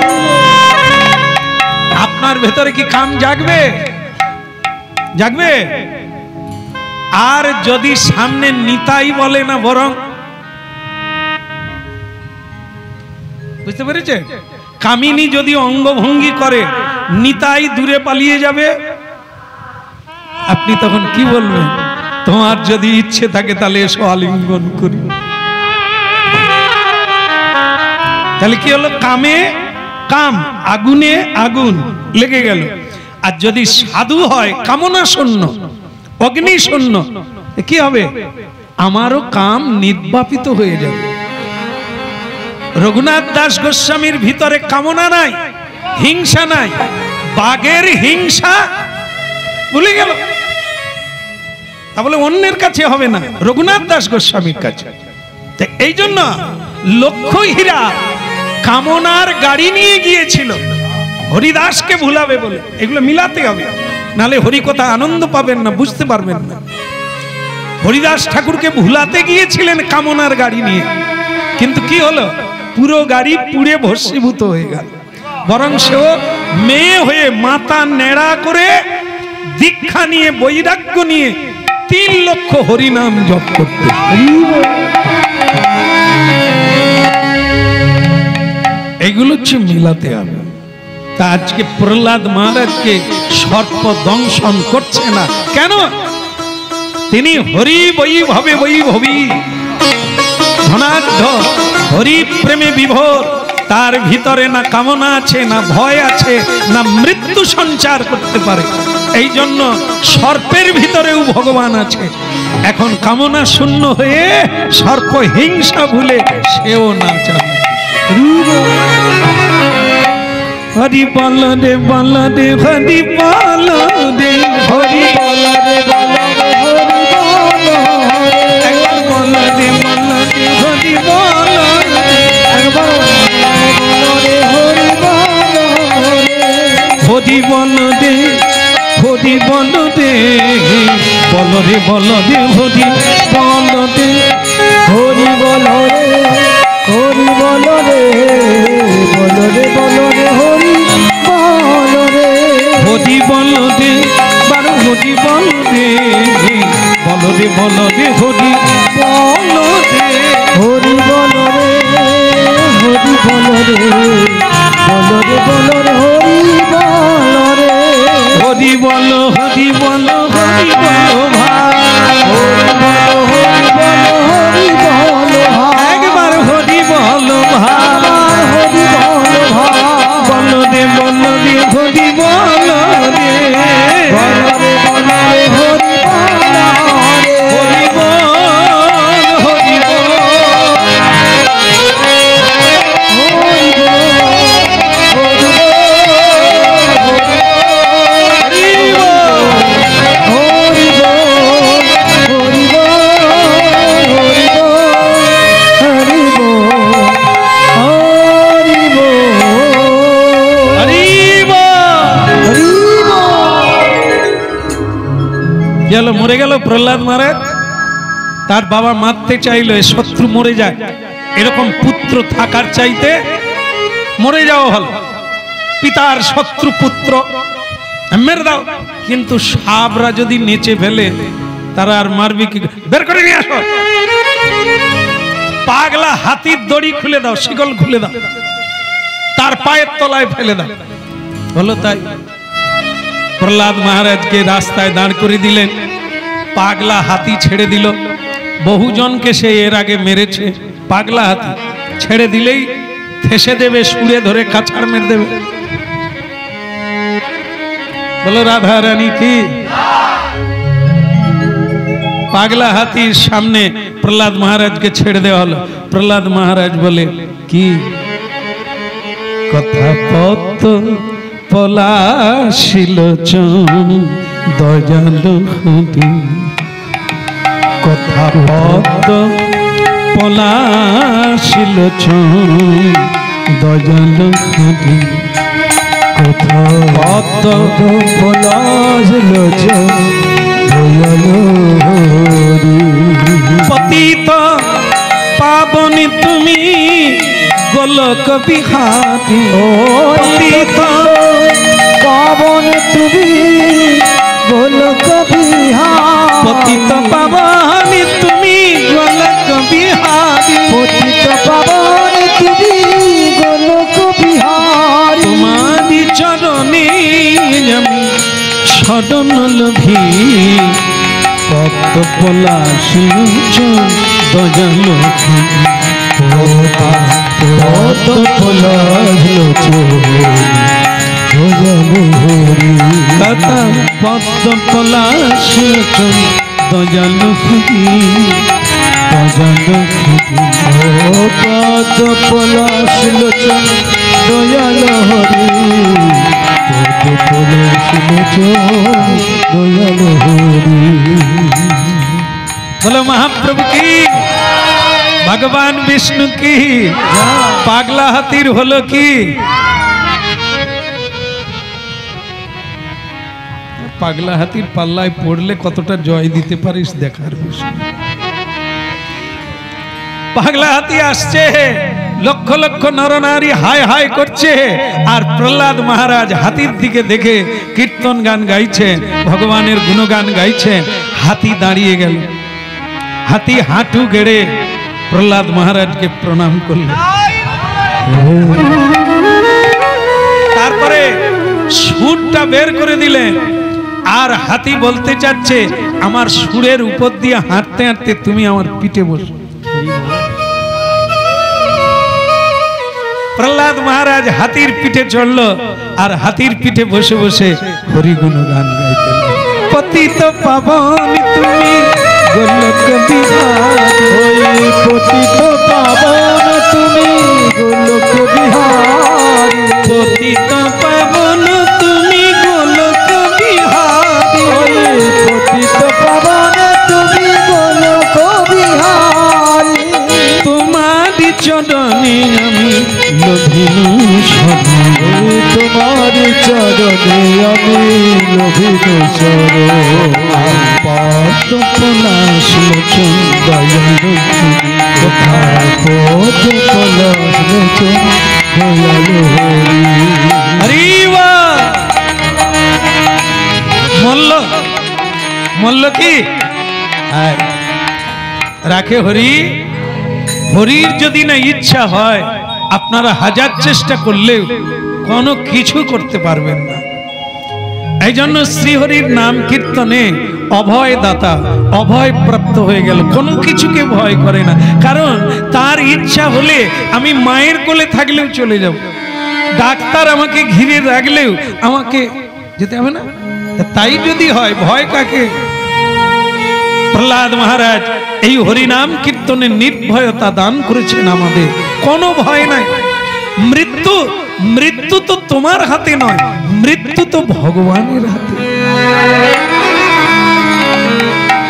আপনার ভেতরে কি কাম জাগবে? জাগবে। আর যদি সামনে নিতাই বলে না, বরং বুঝতে পেরেছে, কামিনী যদি অঙ্গভঙ্গি করে নিতাই দূরে পালিয়ে যাবে, আপনি তখন কি বলবেন? তোমার যদি ইচ্ছে থাকে তাহলে এসো আলিঙ্গন করি। তাহলে কি হলো? কামে কাম, আগুনে আগুন লেগে গেল। আর যদি সাধু হয় কামনা শূন্য, অগ্নি শূন্য, কি হবে? আমারও কাম নির্বাপিত হয়ে যাবে। রঘুনাথ দাস গোস্বামীর ভিতরে কামনা নাই, হিংসা নাই। বাঘের হিংসা ভুলে গেল, তা বলে অন্যের কাছে হবে না, রঘুনাথ দাস গোস্বামীর কাছে। এই জন্য লক্ষ্য হীরা কামনার গাড়ি নিয়ে গিয়েছিল হরিদাসকে ভুলাবে বলে। এগুলো মিলাতে হবে, নালে হরিকথা আনন্দ পাবেন না, বুঝতে পারবেন না। হরিদাস ঠাকুরকে ভুলাতে গিয়েছিলেন কামনার গাড়ি নিয়ে, কিন্তু কি হলো? পুরো গাড়ি পুড়ে ভস্মীভূত হয়ে গেল। বরং সেও মেয়ে হয়ে মাথা নেড়া করে দীক্ষা নিয়ে বৈরাগ্য নিয়ে 3 লক্ষ হরিনাম জপ করতে। এগুলো হচ্ছে মিলাতে হবে। তা আজকে প্রহ্লাদ মহারাজকে সর্প দংশন করছে না কেন? তিনি হরি বৈভবে বৈভবী, ধনাঢ্য, হরি প্রেমে বিভোর। তার ভিতরে না কামনা আছে, না ভয় আছে, না মৃত্যু সঞ্চার করতে পারে। এই জন্য সর্পের ভিতরেও ভগবান আছে। এখন কামনা শূন্য হয়ে সর্প হিংসা ভুলে সেও নাচা। হরি বল রে বল রে হরি বল রে, হরি বল রে বল রে হরি বল রে, একবার বল রে বল রে হরি বল রে, একবার বল রে হরি বল রে, হরি বল রে হরি বল রে, বল রে বল রে হরি বল রে, হরি বল রে হরি বল রে, বল রে বল রে হরি বল রে, হরি বল রে, বার হরি বল রে, বল রে বল রে হরি বল রে, হরি বল রে হরি বল রে, বল রে বল রে হরি বল রে, হরি বল হরি বল হরি বল ভাই, হরি বল গেল, মরে গেল প্রহ্লাদ মহারাজ। তার বাবা মারতে চাইলো, শত্রু মরে যায়, এরকম পুত্র থাকার চাইতে মরে যাওয়া হল। পিতার শত্রু পুত্র মেরে দাও, কিন্তু সাবরা যদি নেচে ফেলে তারা আর মারবি কি? বের করে নিয়ে আসো। পাগলা হাতির দড়ি খুলে দাও, শিকল খুলে দাও, তার পায়ের তলায় ফেলে দাও। হলো তাই। প্রহ্লাদ মহারাজকে রাস্তায় দাঁড় করে দিলেন, পাগলা হাতি ছেড়ে দিল। বহুজনকে সে এর আগে মেরেছে, পাগলা হাতি ছেড়ে দিলেই ঠেসে দেবে, সুরে ধরে কাছাড় মেরে দেবে। বলো রাধা রানী কি? পাগলা হাতির সামনে প্রহ্লাদ মহারাজকে ছেড়ে দেওয়া হলো। প্রহ্লাদ মহারাজ বলে কি কথা? পদ্ম পলাশিলোচন দয়ালু হরি, কথা পদ্ম পলাশিলোচন দয়ালু হরি, কথা পদ্ম পলাশিলোচন দয়ালু হরি। পতিত পাবনী তুমি গোলক বিহারী, পতিত পাবন তুমি গোলক বিহারী, পতিত পাবনী তুমি গোলক বিহারী, পতিত পাবন তুমি গোলক বিহারী। তোমারি চরণে আমি শরণ লভি, পদ্ম পলাশিলোচন দয়ালু হরি, পদ্ম পলাশিলোচন দয়ালু হরি, কথা পদ্ম পলাশিলোচন দয়ালু হরি, দয়ালু হরি, পদ্ম পলাশিলোচন দয়ালু হরি, পদ্ম পলাশিলোচন দয়ালু হরি। बोलो महाप्रभु की, भगवान विष्णु की। पागला हाथीर हलो की? पागला हाथीर पाल्लाय पड़ले कतटा जय दिते पारिस देखार विषय। पागला हाथी आसছে, লক্ষ লক্ষ নরনারী হায় হায় করছে, আর প্রহ্লাদ মহারাজ হাতির দিকে দেখে কীর্তন গান গাইছে, ভগবানের গুণগান গাইছে। হাতি দাঁড়িয়ে গেল, হাতি হাঁটু গেড়ে প্রহ্লাদ মহারাজকে প্রণাম করলেন। তারপরে সুরটা বের করে দিলেন, আর হাতি বলতে চাচ্ছে আমার সুরের উপর দিয়ে হাঁটতে হাঁটতে তুমি আমার পিঠে বসো। প্রহ্লাদ মহারাজ হাতির পিঠে চড়লো, আর হাতির পিঠে বসে বসে হরি গুণগান গাইতেন। পতিত পাবনী তুমি গোলক বিহারী, পতিত পাবন তুমি গোলক বিহারী, পতিত পাবন তুমি গোলক বিহারী, পতিত পাবন তুমি গোলক বিহারী। তোমারি চরণে আমি লভিনু শরণ, তোমারি চরণে আমি লভিনু শরণ, পদ্ম পলাশিলোচন দয়ালু হরি, কথা পদ্ম পলাশিলোচন দয়ালু হরি। হরি বল। মল্ল মল্ল কি আয় রাখে হরি। হরির যদি না ইচ্ছা হয়, আপনারা হাজার চেষ্টা করলেও কোনো কিছু করতে পারবেন না। এই জন্য শ্রীহরির নাম কীর্তনে অভয় দাতা, অভয় প্রাপ্ত হয়ে গেল, কোনো কিছুকে ভয় করে না। কারণ তার ইচ্ছা হলে আমি মায়ের কোলে থাকলেও চলে যাব, ডাক্তার আমাকে ঘিরে রাখলেও আমাকে যেতে হবে না। তাই যদি হয়, ভয় কাকে? প্রহ্লাদ মহারাজ এই হরিনাম কীর্তনে নির্ভয়তা দান করেছেন আমাদের, কোনো ভয় নাই। মৃত্যু মৃত্যু তো তোমার হাতে নয়, মৃত্যু তো ভগবানের হাতে।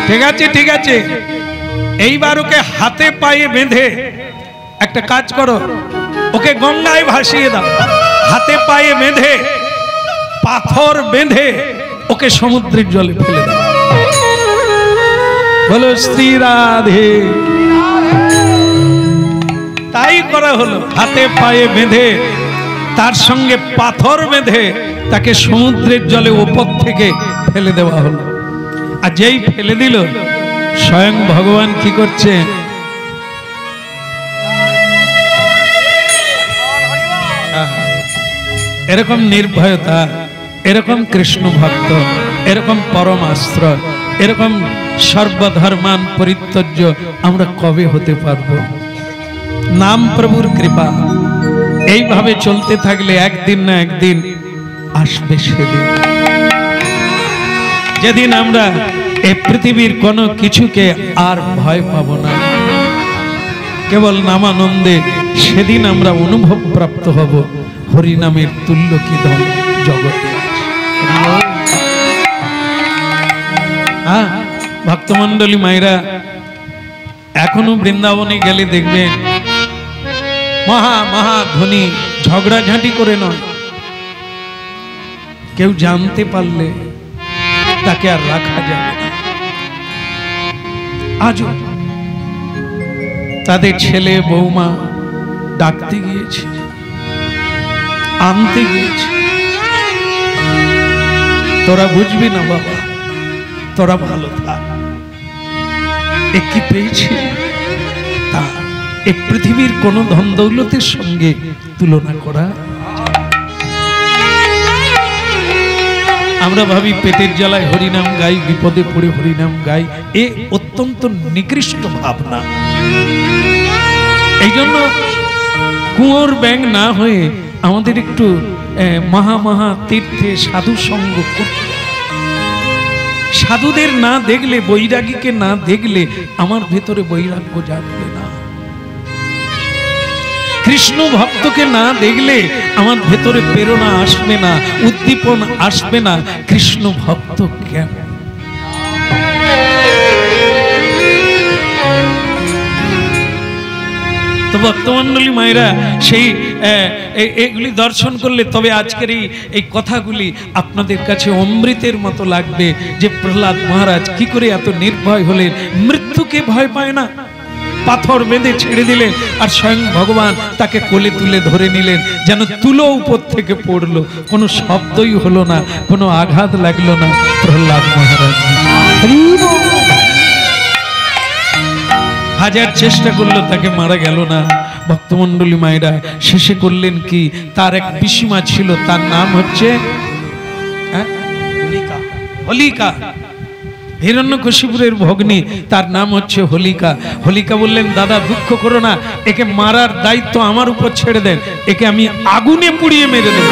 ঠিক আছে ঠিক আছে, এইবার ওকে হাতে পায়ে বেঁধে একটা কাজ করো, ওকে গঙ্গায় ভাসিয়ে দাও। হাতে পায়ে বেঁধে, পাথর বেঁধে ওকে সমুদ্রের জলে ফেলে দাও। বলো শ্রী রাধে। তাই করা হলো, হাতে পায়ে বেঁধে, তার সঙ্গে পাথর বেঁধে তাকে সমুদ্রের জলে ওপর থেকে ফেলে দেওয়া হলো। আর যেই ফেলে দিল, স্বয়ং ভগবান কি করছে, এরকম নির্ভয়তা, এরকম কৃষ্ণ ভক্ত, এরকম পরম আশ্রয়, এরকম সর্বধর্মান পরিত্যজ্য আমরা কবে হতে পারবো? নাম প্রভুর কৃপা। এইভাবে চলতে থাকলে একদিন না একদিন আসবে সেদিন, যেদিন আমরা এই পৃথিবীর কোনো কিছুকে আর ভয় পাব না, কেবল নামানন্দে সেদিন আমরা অনুভব প্রাপ্ত হব হরিনামের তুল্য কি ধন জগতে। ভক্তমন্ডলী মায়েরা, এখনো বৃন্দাবনে গেলে দেখবেন মহা মহা ধনী ঝগড়াঝাঁটি করে নয়, কেউ জানতে পারলে তাকে আর রাখা যাবে না। আজও তাদের ছেলে বৌমা ডাকতে গিয়েছে, আনতে গিয়েছে, তোরা বুঝবি না বাবা, তোরা ভালো থাক, এ কি পেয়েছি তা এই পৃথিবীর কোন ধন দৌলতের সঙ্গে তুলনা করা। আমরা ভাবি পেটের জ্বালায় হরিনাম গাই, বিপদে পড়ে হরিনাম গাই, এ অত্যন্ত নিকৃষ্ট ভাবনা। এই জন্য কুয়োর ব্যাং না হয়ে আমাদের একটু মহা মহা তীর্থে সাধু সঙ্গ করতে। সাধুদের না দেখলে, বৈরাগীকে না দেখলে আমার ভেতরে বৈরাগ্য জাগবে না। কৃষ্ণ ভক্তকে না দেখলে আমার ভেতরে প্রেরণা আসবে না, উদ্দীপন আসবে না। কৃষ্ণ ভক্ত কেমন? তো ভক্তমন্ডলী মায়েরা, সেই এগুলি দর্শন করলে তবে আজকের এই কথাগুলি আপনাদের কাছে অমৃতের মতো লাগবে, যে প্রহ্লাদ মহারাজ কি করে এত নির্ভয় হলেন, মৃত্যুকে ভয় পায় না, পাথর বেঁধে ছেড়ে দিলেন, আর স্বয়ং ভগবান তাকে কোলে তুলে ধরে নিলেন, যেন তুলো উপর থেকে পড়লো, কোনো শব্দই হলো না, কোনো আঘাত লাগলো না প্রহ্লাদ মহারাজ। হাজার চেষ্টা করলো তাকে মারা গেল না। ভক্তমন্ডলী মায়েরা, শেষে করলেন কি, তার এক পিসিমা ছিল, তার নাম হচ্ছে হোলিকা, হিরণ্যকশিপুরের ভগ্নী, তার নাম হচ্ছে হোলিকা। হোলিকা বললেন, দাদা দুঃখ করো না, একে মারার দায়িত্ব আমার উপর ছেড়ে দেন, একে আমি আগুনে পুড়িয়ে মেরে দেব।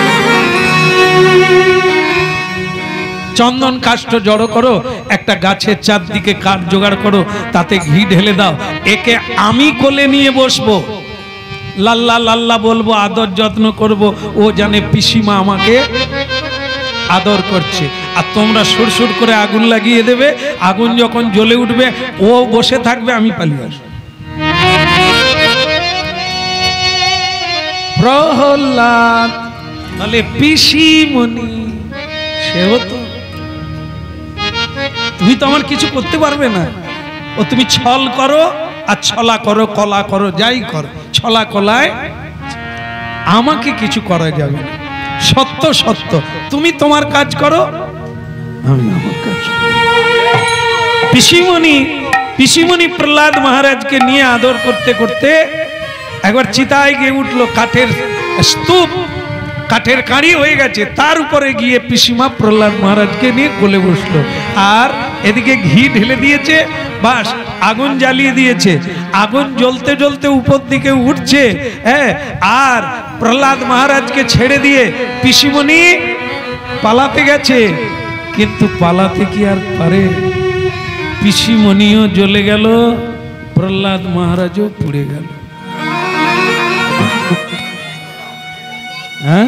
চন্দন কাষ্ঠ জড়ো করো, একটা গাছের চারদিকে কাঠ জোগাড় করো, তাতে ঘি ঢেলে দাও, একে আমি কোলে নিয়ে বসবো, লাল্লা লাল্লা বলবো, আদর যত্ন করব, ও জানে পিসিমা আমাকে আদর করছে, আর তোমরা সুরসুর করে আগুন লাগিয়ে দেবে, আগুন যখন জ্বলে উঠবে ও বসে থাকবে, আমি পালিয়ে আসবো। প্রহ্লাদ বলে, পিসিমণি সেও তো, তুমি তো আমার কিছু করতে পারবে না, ও তুমি ছল করো আর ছলা করো, কলা করো, যাই করো, ছলা কলায় আমাকে কিছু করা যাবে না। সত্য সত্য, তুমি তোমার কাজ করো, আমি আমার কাজ করব। পিসিমণি প্রহ্লাদ মহারাজকে নিয়ে আদর করতে করতে একবার চিতায় গিয়ে উঠলো, কাঠের স্তূপ, কাঠের কাঁড়ি হয়ে গেছে, তার উপরে গিয়ে পিসিমা প্রহ্লাদ মহারাজকে নিয়ে কোলে বসলো, আর এদিকে ঘি ঢেলে দিয়েছে, বাস আগুন জ্বালিয়ে দিয়েছে, আগুন জ্বলতে জ্বলতে উপর দিকে উঠছে, আর প্রহ্লাদ মহারাজকে ছেড়ে দিয়ে পিসিমণি পালাতে গেছে, কিন্তু পালাতে কি আর পারে? পিসিমণিও জ্বলে গেল, প্রহ্লাদ মহারাজও পুড়ে গেল। হ্যাঁ,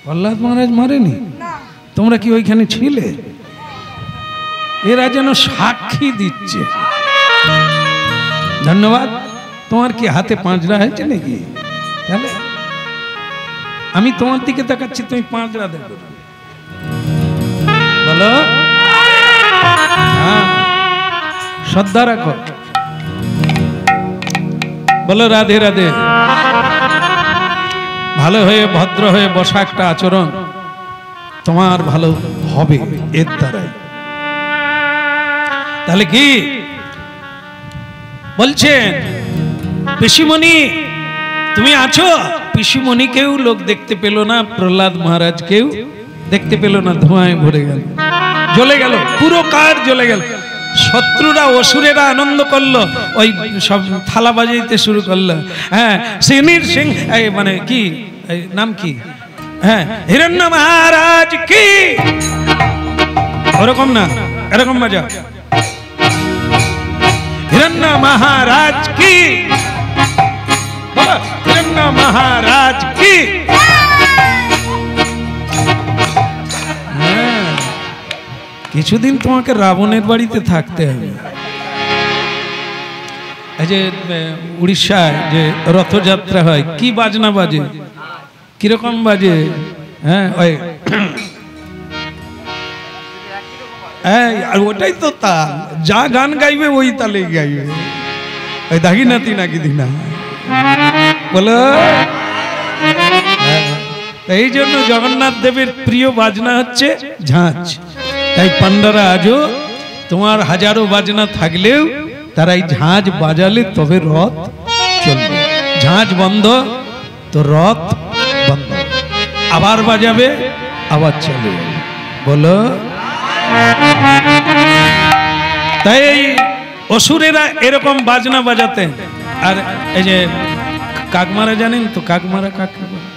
প্রহ্লাদ মহারাজ মারেনি? তোমরা কি ওইখানে ছিলে? এরা যেন সাক্ষী দিচ্ছে। ধন্যবাদ। তোমার কি হাতে পাঁজরা হয়েছে নাকি? তাহলে আমি তোমার দিকে তাকাচ্ছি, তুমি পাঁজরা দেখো, বলো। হ্যাঁ, শ্রদ্ধা রাখো, বলো রাধে রাধে। ভালো হয়ে ভদ্র হয়ে বসা একটা আচরণ তোমার ভালো হবে এর দ্বারাই। তাহলে কি বলছেন, পিসিমণি তুমি আছো? পিসিমণিকেও লোক দেখতে পেল না, প্রহ্লাদ মহারাজকেও দেখতে পেল না, ধোঁয়ায় ভরে গেল, জ্বলে গেল, পুরো কাঠ জ্বলে গেল। শত্রুরা অসুরেরা আনন্দ করলো, ওই সব থালা বাজাইতে শুরু করলো। হ্যাঁ, সিনির সিং মানে কি নাম কি, হ্যাঁ হিরণ্য মহারাজ কি, ওরকম না, এরকম বাজা, হিরণ্য মহারাজ কি, হিরণ্য মহারাজ কি। কিছুদিন তোমাকে রাবণের বাড়িতে থাকতে হবে। এই যে উড়িষ্যায় যে রথযাত্রা হয়, কি বাজনা বাজে, কিরকম বাজে, হ্যাঁ ওই আর ওটাই তো তাল, যা গান গাইবে ওই তালে গাইবে, ওই দাগি নাতি নাকি দিনা বলো। এই জন্য জগন্নাথ দেবের প্রিয় বাজনা হচ্ছে ঝাঁঝ। তাই পান্ডারা আজও তোমার হাজারো বাজনা থাকলেও তারা এই ঝাঁঝ বাজালে তবে রথ চলবে। ঝাঁঝ বন্ধ তো রথ বন্ধ, আবার বাজাবে আবার চলে, বলো। তাই অসুরেরা এরকম বাজনা বাজাতেন। আর এই যে কাকমারা জানেন তো, কাকমারা কাকে বলে?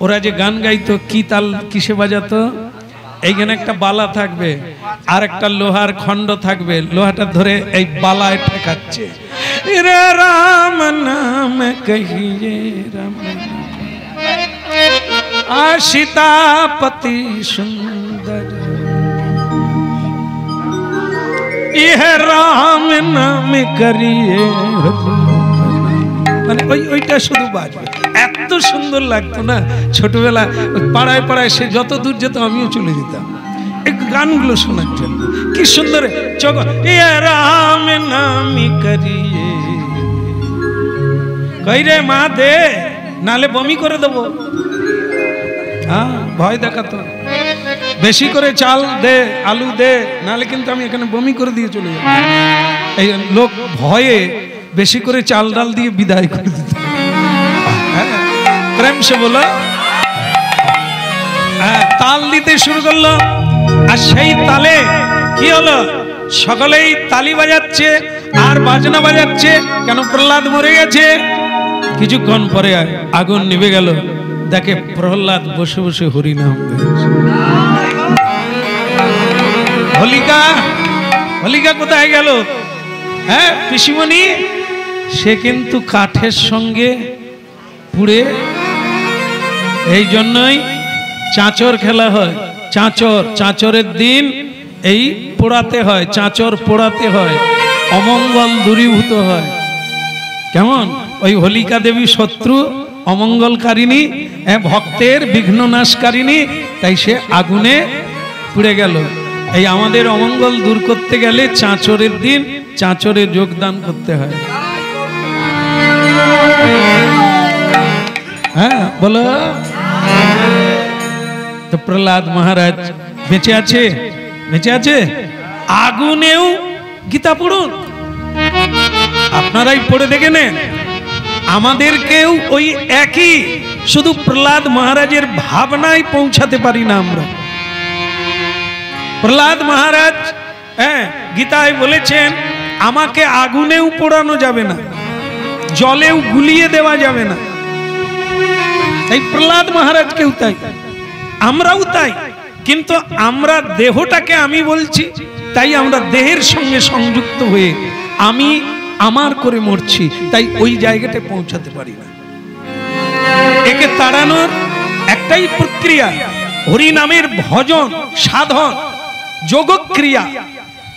ওরা যে গান গাইতো, কি তাল কিসে বাজাতো? এইখানে একটা বালা থাকবে আর একটা লোহার খণ্ড থাকবে, লোহাটা ধরে এই বালায় ঠেকাচ্ছে, রে রাম নাম কহিয়ে রাম সীতাপতি সুন্দর, ইহ রাম নাম করিয়ে, মানে ওইটা শুধু বাজবে। এত সুন্দর লাগতো না ছোটবেলা, পাড়ায় পাড়ায় সে যত দূর যেত আমিও চলে যেতাম এই গানগুলো শোনার জন্য। কি সুন্দর রাম নামি করিয়ে, কই রে মা দে, নালে বমি করে দেবো। হ্যাঁ, ভয় দেখাতো, বেশি করে চাল দে, আলু দে, নালে কিন্তু আমি এখানে বমি করে দিয়ে চলে যাব। এই লোক ভয়ে বেশি করে চাল ডাল দিয়ে বিদায় করে দিত। প্রেম সে বলো, তাল দিতে শুরু করলো। আর সেই তালে কি হলো, সকলেই তালি বাজাচ্ছে আর বাজনা বাজাচ্ছে। কেন? প্রহ্লাদ মরে গেছে। কিছুক্ষণ পরে আগুন নিভে গেল, দেখে প্রহ্লাদ বসে বসে হরিনাম গাইছে। হোলিকা, হোলিকা কোথায় গেল? হ্যাঁ পিসিমণি, সে কিন্তু কাঠের সঙ্গে পুড়ে। এই জন্যই চাঁচর খেলা হয়। চাঁচর, চাঁচরের দিন এই পোড়াতে হয়, চাঁচর পোড়াতে হয়, অমঙ্গল দূরীভূত হয়। কেমন? ওই হোলিকা দেবী শত্রু, অমঙ্গলকারিণী, ভক্তের বিঘ্ননাশকারিণী, তাই সে আগুনে পুড়ে গেল। এই আমাদের অমঙ্গল দূর করতে গেলে চাঁচরের দিন চাঁচরে যোগদান করতে হয়। হ্যাঁ বলো। তো প্রহ্লাদ মহারাজ বেঁচে আছে, বেঁচে আছে। আগুনেও গীতা পড়ুন, আপনারাই পড়ে দেখে নেন। আমাদেরকেও ওই একই, শুধু প্রহ্লাদ মহারাজের ভাবনায় পৌঁছাতে পারি না আমরা। প্রহ্লাদ মহারাজ গীতায় বলেছেন, আমাকে আগুনেও পোড়ানো যাবে না, জলেও গুলিয়ে দেওয়া যাবে না। তাই প্রহ্লাদ মহারাজকেও তাই, আমরাও তাই। কিন্তু আমরা দেহটাকে আমি বলছি, তাই আমরা দেহের সঙ্গে সংযুক্ত হয়ে আমি আমার করে মরছি, তাই ওই জায়গাটা পৌঁছাতে পারি না। একে তাড়ানোর একটাই প্রক্রিয়া, হরি নামের ভজন, সাধন, যোগক্রিয়া।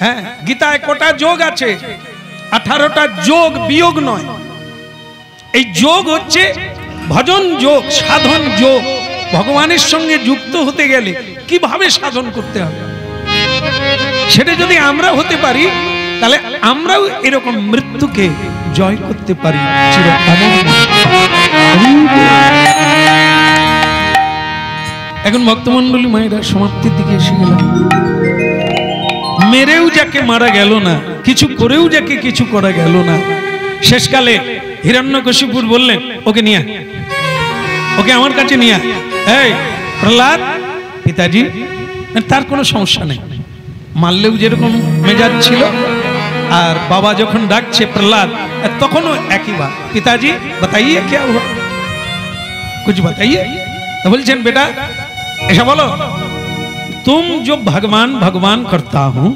হ্যাঁ, গীতায় কটা যোগ আছে? 18টা যোগ, বিয়োগ নয়। এই যোগ হচ্ছে ভজন যোগ, সাধন যোগ। ভগবানের সঙ্গে যুক্ত হতে গেলে কিভাবে সাধন করতে হবে? সেটা যদি আমরা হতে পারি তাহলে আমরাও এরকম মৃত্যুকে জয় করতে পারি চিরকাল। এখন ভক্তমণ্ডলী মায়েরা সমাপ্তির দিকে এসে গেলাম। মেরেও যাকে মারা গেল না, কিছু করেও যাকে কিছু করা গেল না, শেষকালে হিরণ্যকশিপুর বললেন ওকে নিয়ে, ওকে আমার কাছে নিয়ে। এই প্রহ্লাদ, পিতাজি, তার কোনো সমস্যা নেই, মারলেও যেরকম মেজাজ ছিল, আর বাবা যখন ডাকছে প্রহ্লাদ তখনও একই বাত, পিতাজি बताइए क्या हुआ, कुछ बताइए। तो बोलছেন बेटा ऐसा बोलो, तुम जो भगवान भगवान करता हूं,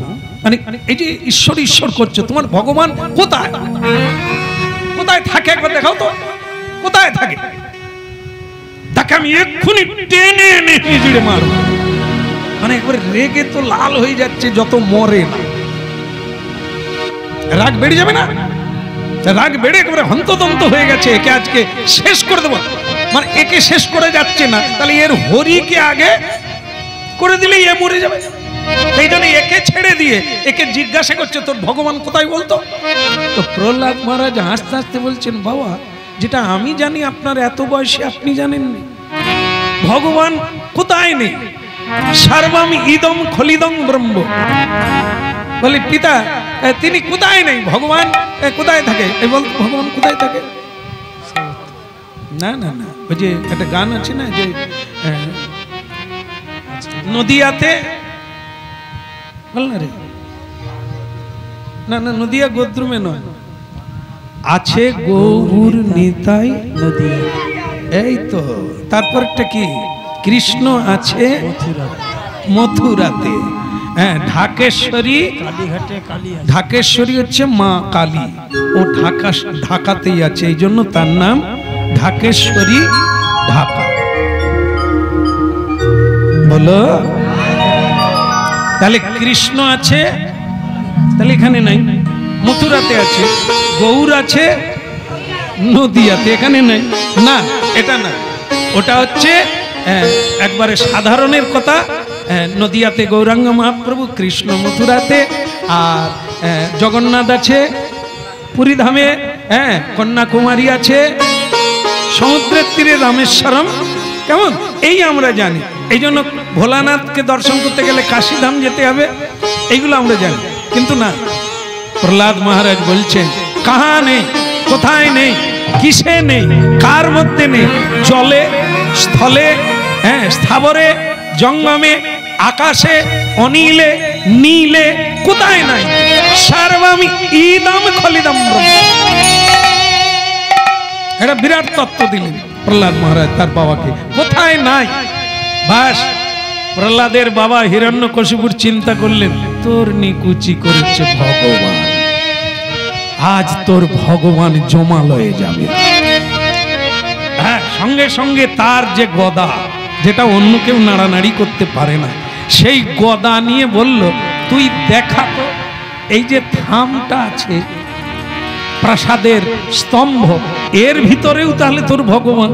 মানে এই যে ঈশ্বর ঈশ্বর করছো, তোমার ভগবান কোথায়, কোথায় থাকে একবার দেখাও তো, কোথায় থাকে, তাকে আমি এক্ষুনি টেনে এনে হিজড়ে মারব। মানে একবার রেগে তো লাল হয়ে যাচ্ছে, যত মরে না রাগ বেড়ে যাবে না, রাগ বেড়ে একেবারে হন্তদন্ত হয়ে গেছে, একে আজকে শেষ করে দেবো। মানে একে শেষ করে যাচ্ছে না, তাহলে এর হরিকে আগে করে দিলে এ মরে যাবে। এই জন্য একে ছেড়ে দিয়ে একে জিজ্ঞাসা করছে তোর ভগবান কোথায় বলতো। তো প্রহ্লাদ মহারাজ হাসতে হাসতে বলছেন, বাবা যেটা আমি জানি আপনার এত বয়সে আপনি জানেননি, ভগবান কোথায় নেই, সর্বম ইদম খলিদম ব্রহ্ম। বলে পিতা তিনি কোথায় নেই, ভগবান কোথায় থাকে, ভগবান কোথায় থাকে। না না না, ওই যে একটা গান আছে না, যে নদিয়াতে, বল না রে, না না নদিয়া গোদ্রুমে নয়, আছে গৌর নিতাই নদিয়া, এই তো। তারপরটা কি, কৃষ্ণ আছে মথুরাতে, হ্যাঁ ঢাকেশ্বরী, ঢাকেশ্বরী হচ্ছে মা কালী, ও ঢাকাতেই আছে, এই জন্য তার নাম ঢাকেশ্বরী ঢাকা। বলো, তাহলে কৃষ্ণ আছে, তাহলে এখানে নাই, মথুরাতে আছে, গৌর আছে নদিয়াতে, এখানে নাই। না এটা না, ওটা হচ্ছে একবারে সাধারণের কথা। নদিয়াতে গৌরাঙ্গ মহাপ্রভু, কৃষ্ণ মথুরাতে, আর জগন্নাথ আছে পুরীধামে, হ্যাঁ কন্যাকুমারী আছে, সমুদ্রের তীরে রামেশ্বরম, কেমন এই আমরা জানি। এই জন্য ভোলানাথকে দর্শন করতে গেলে কাশীধাম যেতে হবে, এইগুলো আমরা জানি। কিন্তু না, প্রহ্লাদ মহারাজ বলছেন কাহা নেই, কোথায় নেই, কিসে নেই, কার মধ্যে নেই, জলে, স্থলে, হ্যাঁ স্থাবরে, জঙ্গমে, আকাশে, অনিলে, নীলে, কোথায় নাই, সর্বম ইদম খলিদম ব্রহ্ম। এটা বিরাট তত্ত্ব দিলেন প্রহ্লাদ মহারাজ তার বাবাকে, কোথায় নাই। বাস প্রহ্লাদের বাবা হিরণ্যকশিপুর চিন্তা করলেন, তোর নিকুচি করেছে ভগবান, আজ তোর ভগবান জমালয়ে যাবে। হ্যাঁ সঙ্গে সঙ্গে তার যে গদা, যেটা অন্য কেউ নাড়ানাড়ি করতে পারে না, সেই গদা নিয়ে বলল, তুই দেখা তো এই যে থামটা আছে প্রাসাদের স্তম্ভ, এর ভিতরেও তাহলে তোর ভগবান।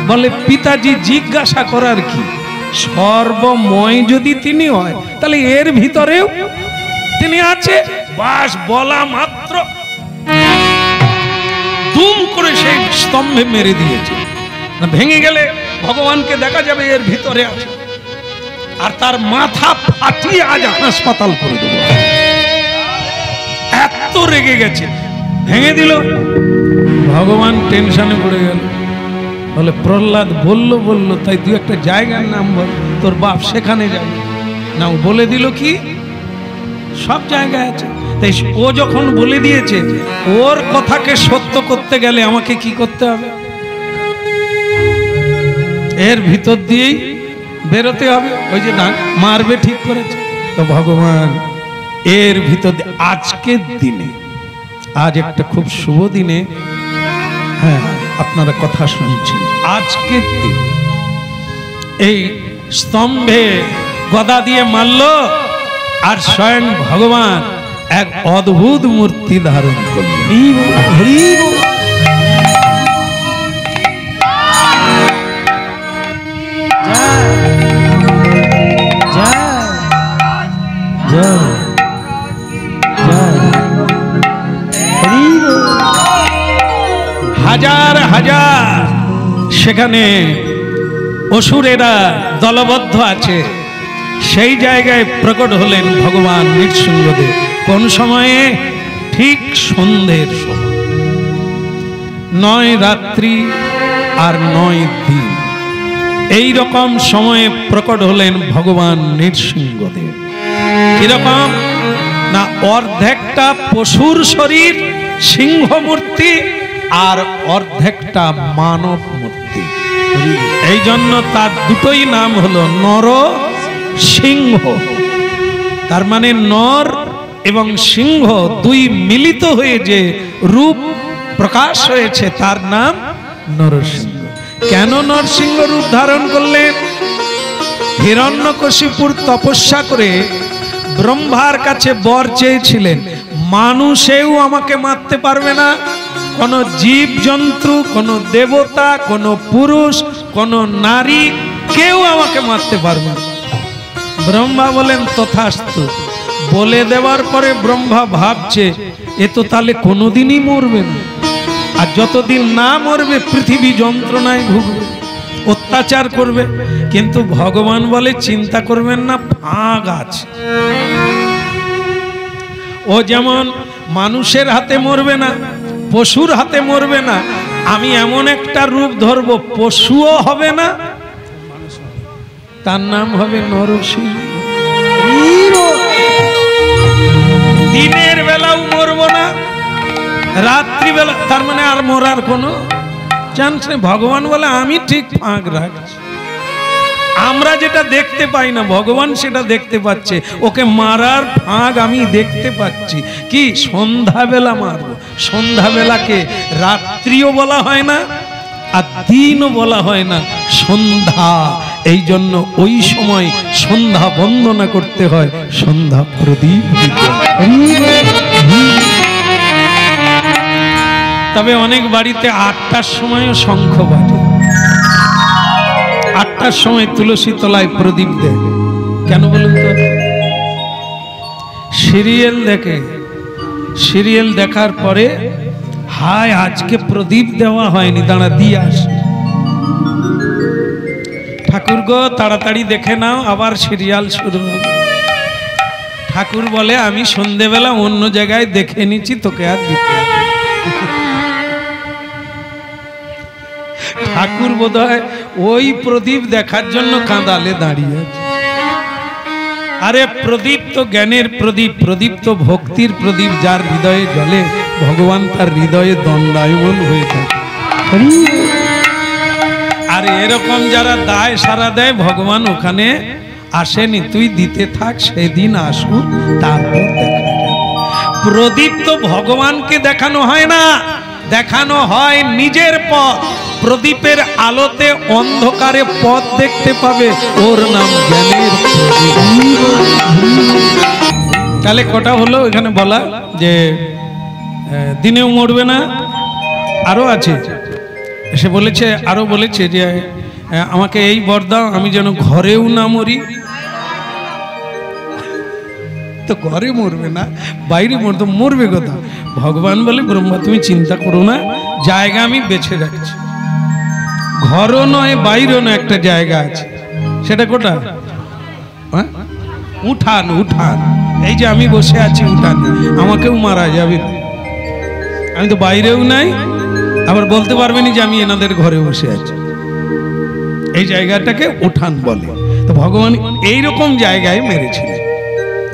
বলে পিতাজি জিজ্ঞাসা করার কি, সর্বময় যদি তিনি হয় তাহলে এর ভিতরেও তিনি আছে। বাস বলা মাত্র দুম করে সেই স্তম্ভে মেরে দিয়েছে, ভেঙে গেলে ভগবানকে দেখা যাবে এর ভিতরে আছে, আর তার মাথা ফাটিয়ে আজ হাসপাতাল করে দেবো। এত রেগে গেছে, ভেঙে দিল। ভগবান টেনশনে পড়ে গেল, বলে প্রহ্লাদ বললো বললো, তাই তুই একটা জায়গার নাম বল, তোর বাপ সেখানে যাবে না। ও বলে দিল কি সব জায়গায় আছে। তাই ও যখন বলে দিয়েছে, ওর কথাকে সত্য করতে গেলে আমাকে কি করতে হবে, এর ভিতর দিয়েই বেরোতে হবে। ওই যে না মারবে ঠিক করেছে, তো ভগবান এর ভিতর দিয়ে আজকের দিনে, আজ একটা খুব শুভ দিনে, হ্যাঁ আপনারা কথা শুনছেন, আজকের দিন এই স্তম্ভে গদা দিয়ে মারল, আর স্বয়ং ভগবান এক অদ্ভুত মূর্তি ধারণ করলেন। জয় হাজার হাজার সেখানে অসুরেরা দলবদ্ধ আছে, সেই জায়গায় প্রকট হলেন ভগবান নৃসিংহদেব। কোন সময়ে? ঠিক সন্ধ্যের সময়, নয় রাত্রি আর নয় দিন, এই রকম সময়ে প্রকট হলেন ভগবান নৃসিংহদেব। কিরকম না, অর্ধেকটা পশুর শরীর সিংহ মূর্তি আর অর্ধেকটা মানব মূর্তি। এই জন্য তার দুটোই নাম হলো নর সিংহ। তার মানে নর এবং সিংহ দুই মিলিত হয়ে যে রূপ প্রকাশ হয়েছে তার নাম নরসিংহ। কেন নরসিংহ রূপ ধারণ করলেন? হিরণ্যকশিপুর তপস্যা করে ব্রহ্মার কাছে বর চেয়েছিলেন, মানুষেও আমাকে মারতে পারবে না, কোন জীব জন্তু, কোন দেবতা, কোন পুরুষ, কোন নারী, কেউ আমাকে মারতে পারবে না। ব্রহ্মা বলেন তথাস্তু। বলে দেওয়ার পরে ব্রহ্মা ভাবছে এ তো তাহলে কোনোদিনই মরবে না, আর যতদিন না মরবে পৃথিবী যন্ত্রণায় ভুগবে, অত্যাচার করবে। কিন্তু ভগবান বলে চিন্তা করবেন না, ফাঁক আছে। ও যেমন মানুষের হাতে মরবে না, পশুর হাতে মরবে না, আমি এমন একটা রূপ ধরব পশুও হবে না, তার নাম হবে নরসিংহ। দিনের বেলাও মরবো না, রাত্রিবেলা, তার মানে আর মরার কোনো চান্স নেই। ভগবান বলে আমি ঠিক ফাঁক রাখছি। আমরা যেটা দেখতে পাই না ভগবান সেটা দেখতে পাচ্ছে, ওকে মারার ফাঁক আমি দেখতে পাচ্ছি। কি সন্ধ্যাবেলা মারবো, সন্ধ্যাবেলাকে রাত্রিও বলা হয় না আর দিনও বলা হয় না, সন্ধ্যা। এই জন্য ওই সময় সন্ধ্যা বন্দনা করতে হয়, সন্ধ্যা প্রদীপ দিতে। তবে অনেক বাড়িতে 8টার সময়ও শঙ্খ বাজে, 8টার সময় তুলসী তলায় প্রদীপ দেয়। কেন বলুন তো? সিরিয়াল দেখে, সিরিয়াল দেখার পরে হায় আজকে প্রদীপ দেওয়া হয়নি, দাঁড়া দিয়ে আসে। ঠাকুর গো তাড়াতাড়ি দেখে নাও, আবার সিরিয়াল শুরু হবে। ঠাকুর বলে আমি সন্ধেবেলা অন্য জায়গায় দেখে নিচ্ছি, তোকে আর দিতে হবে। ঠাকুর বোধহয় ওই প্রদীপ দেখার জন্য কাঁদালে দাঁড়িয়ে আছে। আরে প্রদীপ তো জ্ঞানের প্রদীপ, প্রদীপ তো ভক্তির প্রদীপ, যার হৃদয়ে জ্বলে ভগবান তার হৃদয়ে দণ্ডায়মান হয়ে থাকে। আর এরকম যারা দায় সারা দেয় ভগবান ওখানে আসেনি, তুই দিতে থাক, সেদিন আসুক, তারপর দেখা যাবে। প্রদীপ তো ভগবানকে দেখানো হয় না, দেখানো হয় নিজের পথ। প্রদীপের আলোতে অন্ধকারে পথ দেখতে পাবে, ওর নাম জ্ঞানের প্রদীপ। তাহলে কটা হলো এখানে বলা যে দিনেও মরবে না, আরো আছে। সে বলেছে, আরো বলেছে যে আমাকে এই বর দাও আমি যেন ঘরেও না মরি। তো ঘরে মরবে না, বাইরে মরতো, মরবে কথা। ভগবান বলে ব্রহ্মা তুমি চিন্তা করো না, জায়গা আমি বেছে রাখছি। ঘরও নয় বাইরেও নয়, একটা জায়গা আছে। সেটা কোটা? উঠান, উঠান। এই যে আমি বসে আছি উঠান, আমাকেও মারা যাবে। আমি তো বাইরেও নাই, আবার বলতে পারবেনি যে আমি এনাদের ঘরে বসে আছি। এই জায়গাটাকে উঠান বলে। তো ভগবান এইরকম জায়গায় মেরেছিলেন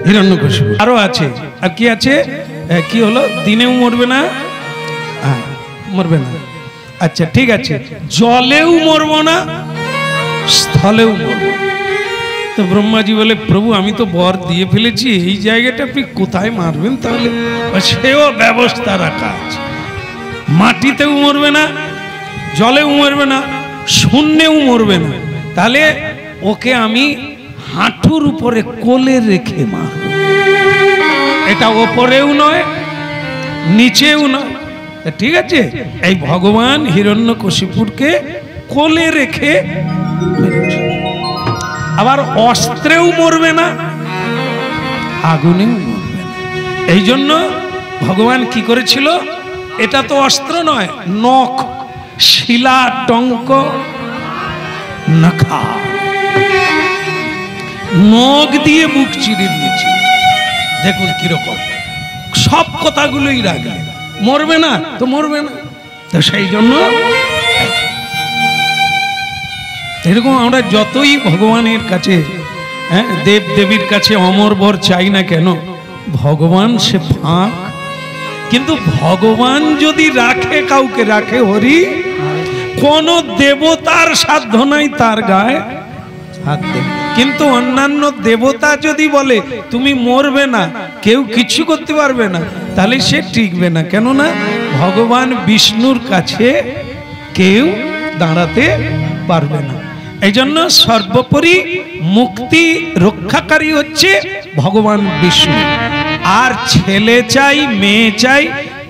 হিরণ্যকশিপু। আরো আছে, আর কি আছে? কি হলো? দিনেও মরবে না, মরবে না। আচ্ছা ঠিক আছে, জলেও মরবো না, স্থলেও মরবো। তো ব্রহ্মাজি বলে প্রভু আমি তো বর দিয়ে ফেলেছি, এই জায়গাটা আপনি কোথায় মারবেন? তাহলে সেও ব্যবস্থা রাখা আছে। মাটিতেও মরবে না, জলেও মরবে না, শূন্যেও মরবে না। তাহলে ওকে আমি হাঁটুর উপরে কোলে রেখে মারব। এটা ওপরেও নয়, নিচেও নয়। ঠিক আছে, এই ভগবান হিরণ্যকশিপুরকে কোলে রেখে মেরেছে। আবার অস্ত্রেও মরবে না, আগুনেও মরবে না। এই জন্য ভগবান কি করেছিল? এটা তো অস্ত্র নয়, নখ, শিলা টঙ্ক নখা, নখ দিয়ে বুক চিরে দিয়েছে। দেখুন কিরকম সব কথাগুলোই রাখলেন। মরবে না তো মরবে না, তো সেই জন্য এরকম আমরা যতই ভগবানের কাছে, দেব দেবীর কাছে অমর বর চাই না কেন, ভগবান সে ফাঁক। কিন্তু ভগবান যদি রাখে, কাউকে রাখে হরি, কোন দেবতার সাধ্য নাই তার গায়ে হাত দেবে। কিন্তু অন্যান্য দেবতা যদি বলে তুমি মরবে না, কেউ কিছু করতে পারবে না, তাহলে সে টিকবে না। কেননা ভগবান বিষ্ণুর কাছে কেউ দাঁড়াতে পারবে না। এই জন্য সর্বোপরি মুক্তি রক্ষাকারী হচ্ছে ভগবান বিষ্ণু। আর ছেলে চাই, মেয়ে চাই,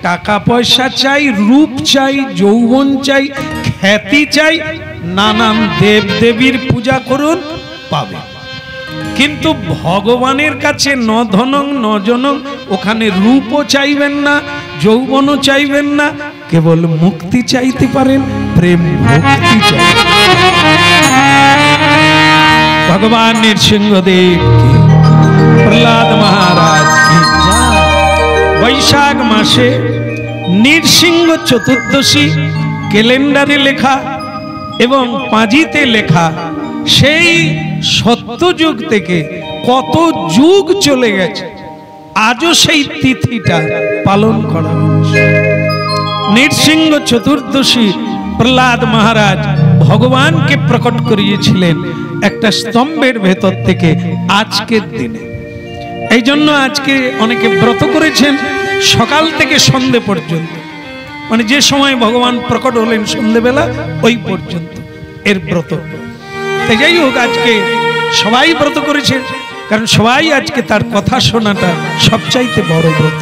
টাকা পয়সা চাই, রূপ চাই, যৌবন চাই, খ্যাতি চাই, নানান দেব দেবীর পূজা করুন, পাবে। কিন্তু ভগবানের কাছে ন ধনং ন জনং, ওখানে রূপও চাইবেন না, যৌবনও চাইবেন না, কেবল মুক্তি চাইতে পারেন, প্রেম ভক্তি চাই। ভগবান নৃসিংহদেব কি, প্রহ্লাদ মহারাজ কি। বৈশাখ মাসে নৃসিংহ চতুর্দশী ক্যালেন্ডারে লেখা এবং পাঁজিতে লেখা, সেই সত্যযুগ থেকে কত যুগ চলে গেছে, আজও সেই তিথিটা পালন করা হচ্ছে। নৃসিংহ চতুর্দশী প্রহ্লাদ মহারাজ ভগবানকে প্রকট করিয়েছিলেন একটা স্তম্ভের ভেতর থেকে আজকের দিনে। এই জন্য আজকে অনেকে ব্রত করেছেন সকাল থেকে সন্ধে পর্যন্ত, মানে যে সময় ভগবান প্রকট হলেন সন্ধেবেলা ওই পর্যন্ত এর ব্রত। তাই যাই হোক, আজকে সবাই ব্রত করেছে, কারণ সবাই আজকে তার কথা শোনাটা সবচাইতে বড় ব্রত।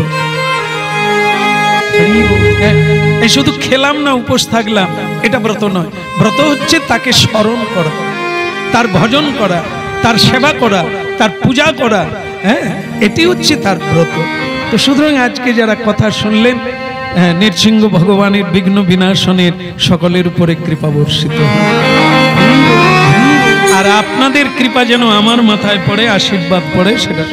এই শুধু খেলাম না, উপোস থাকলাম, এটা ব্রত নয়। ব্রত হচ্ছে তাকে স্মরণ করা, তার ভজন করা, তার সেবা করা, তার পূজা করা, এটি হচ্ছে তার ব্রত। তো সুতরাং আজকে যারা কথা শুনলেন, নৃসিংহ ভগবানের বিঘ্ন বিনাশনের সকলের উপরে কৃপা বর্ষিত। আর আপনাদের কৃপা যেন আমার মাথায় পড়ে, আশীর্বাদ পড়ে, সেটা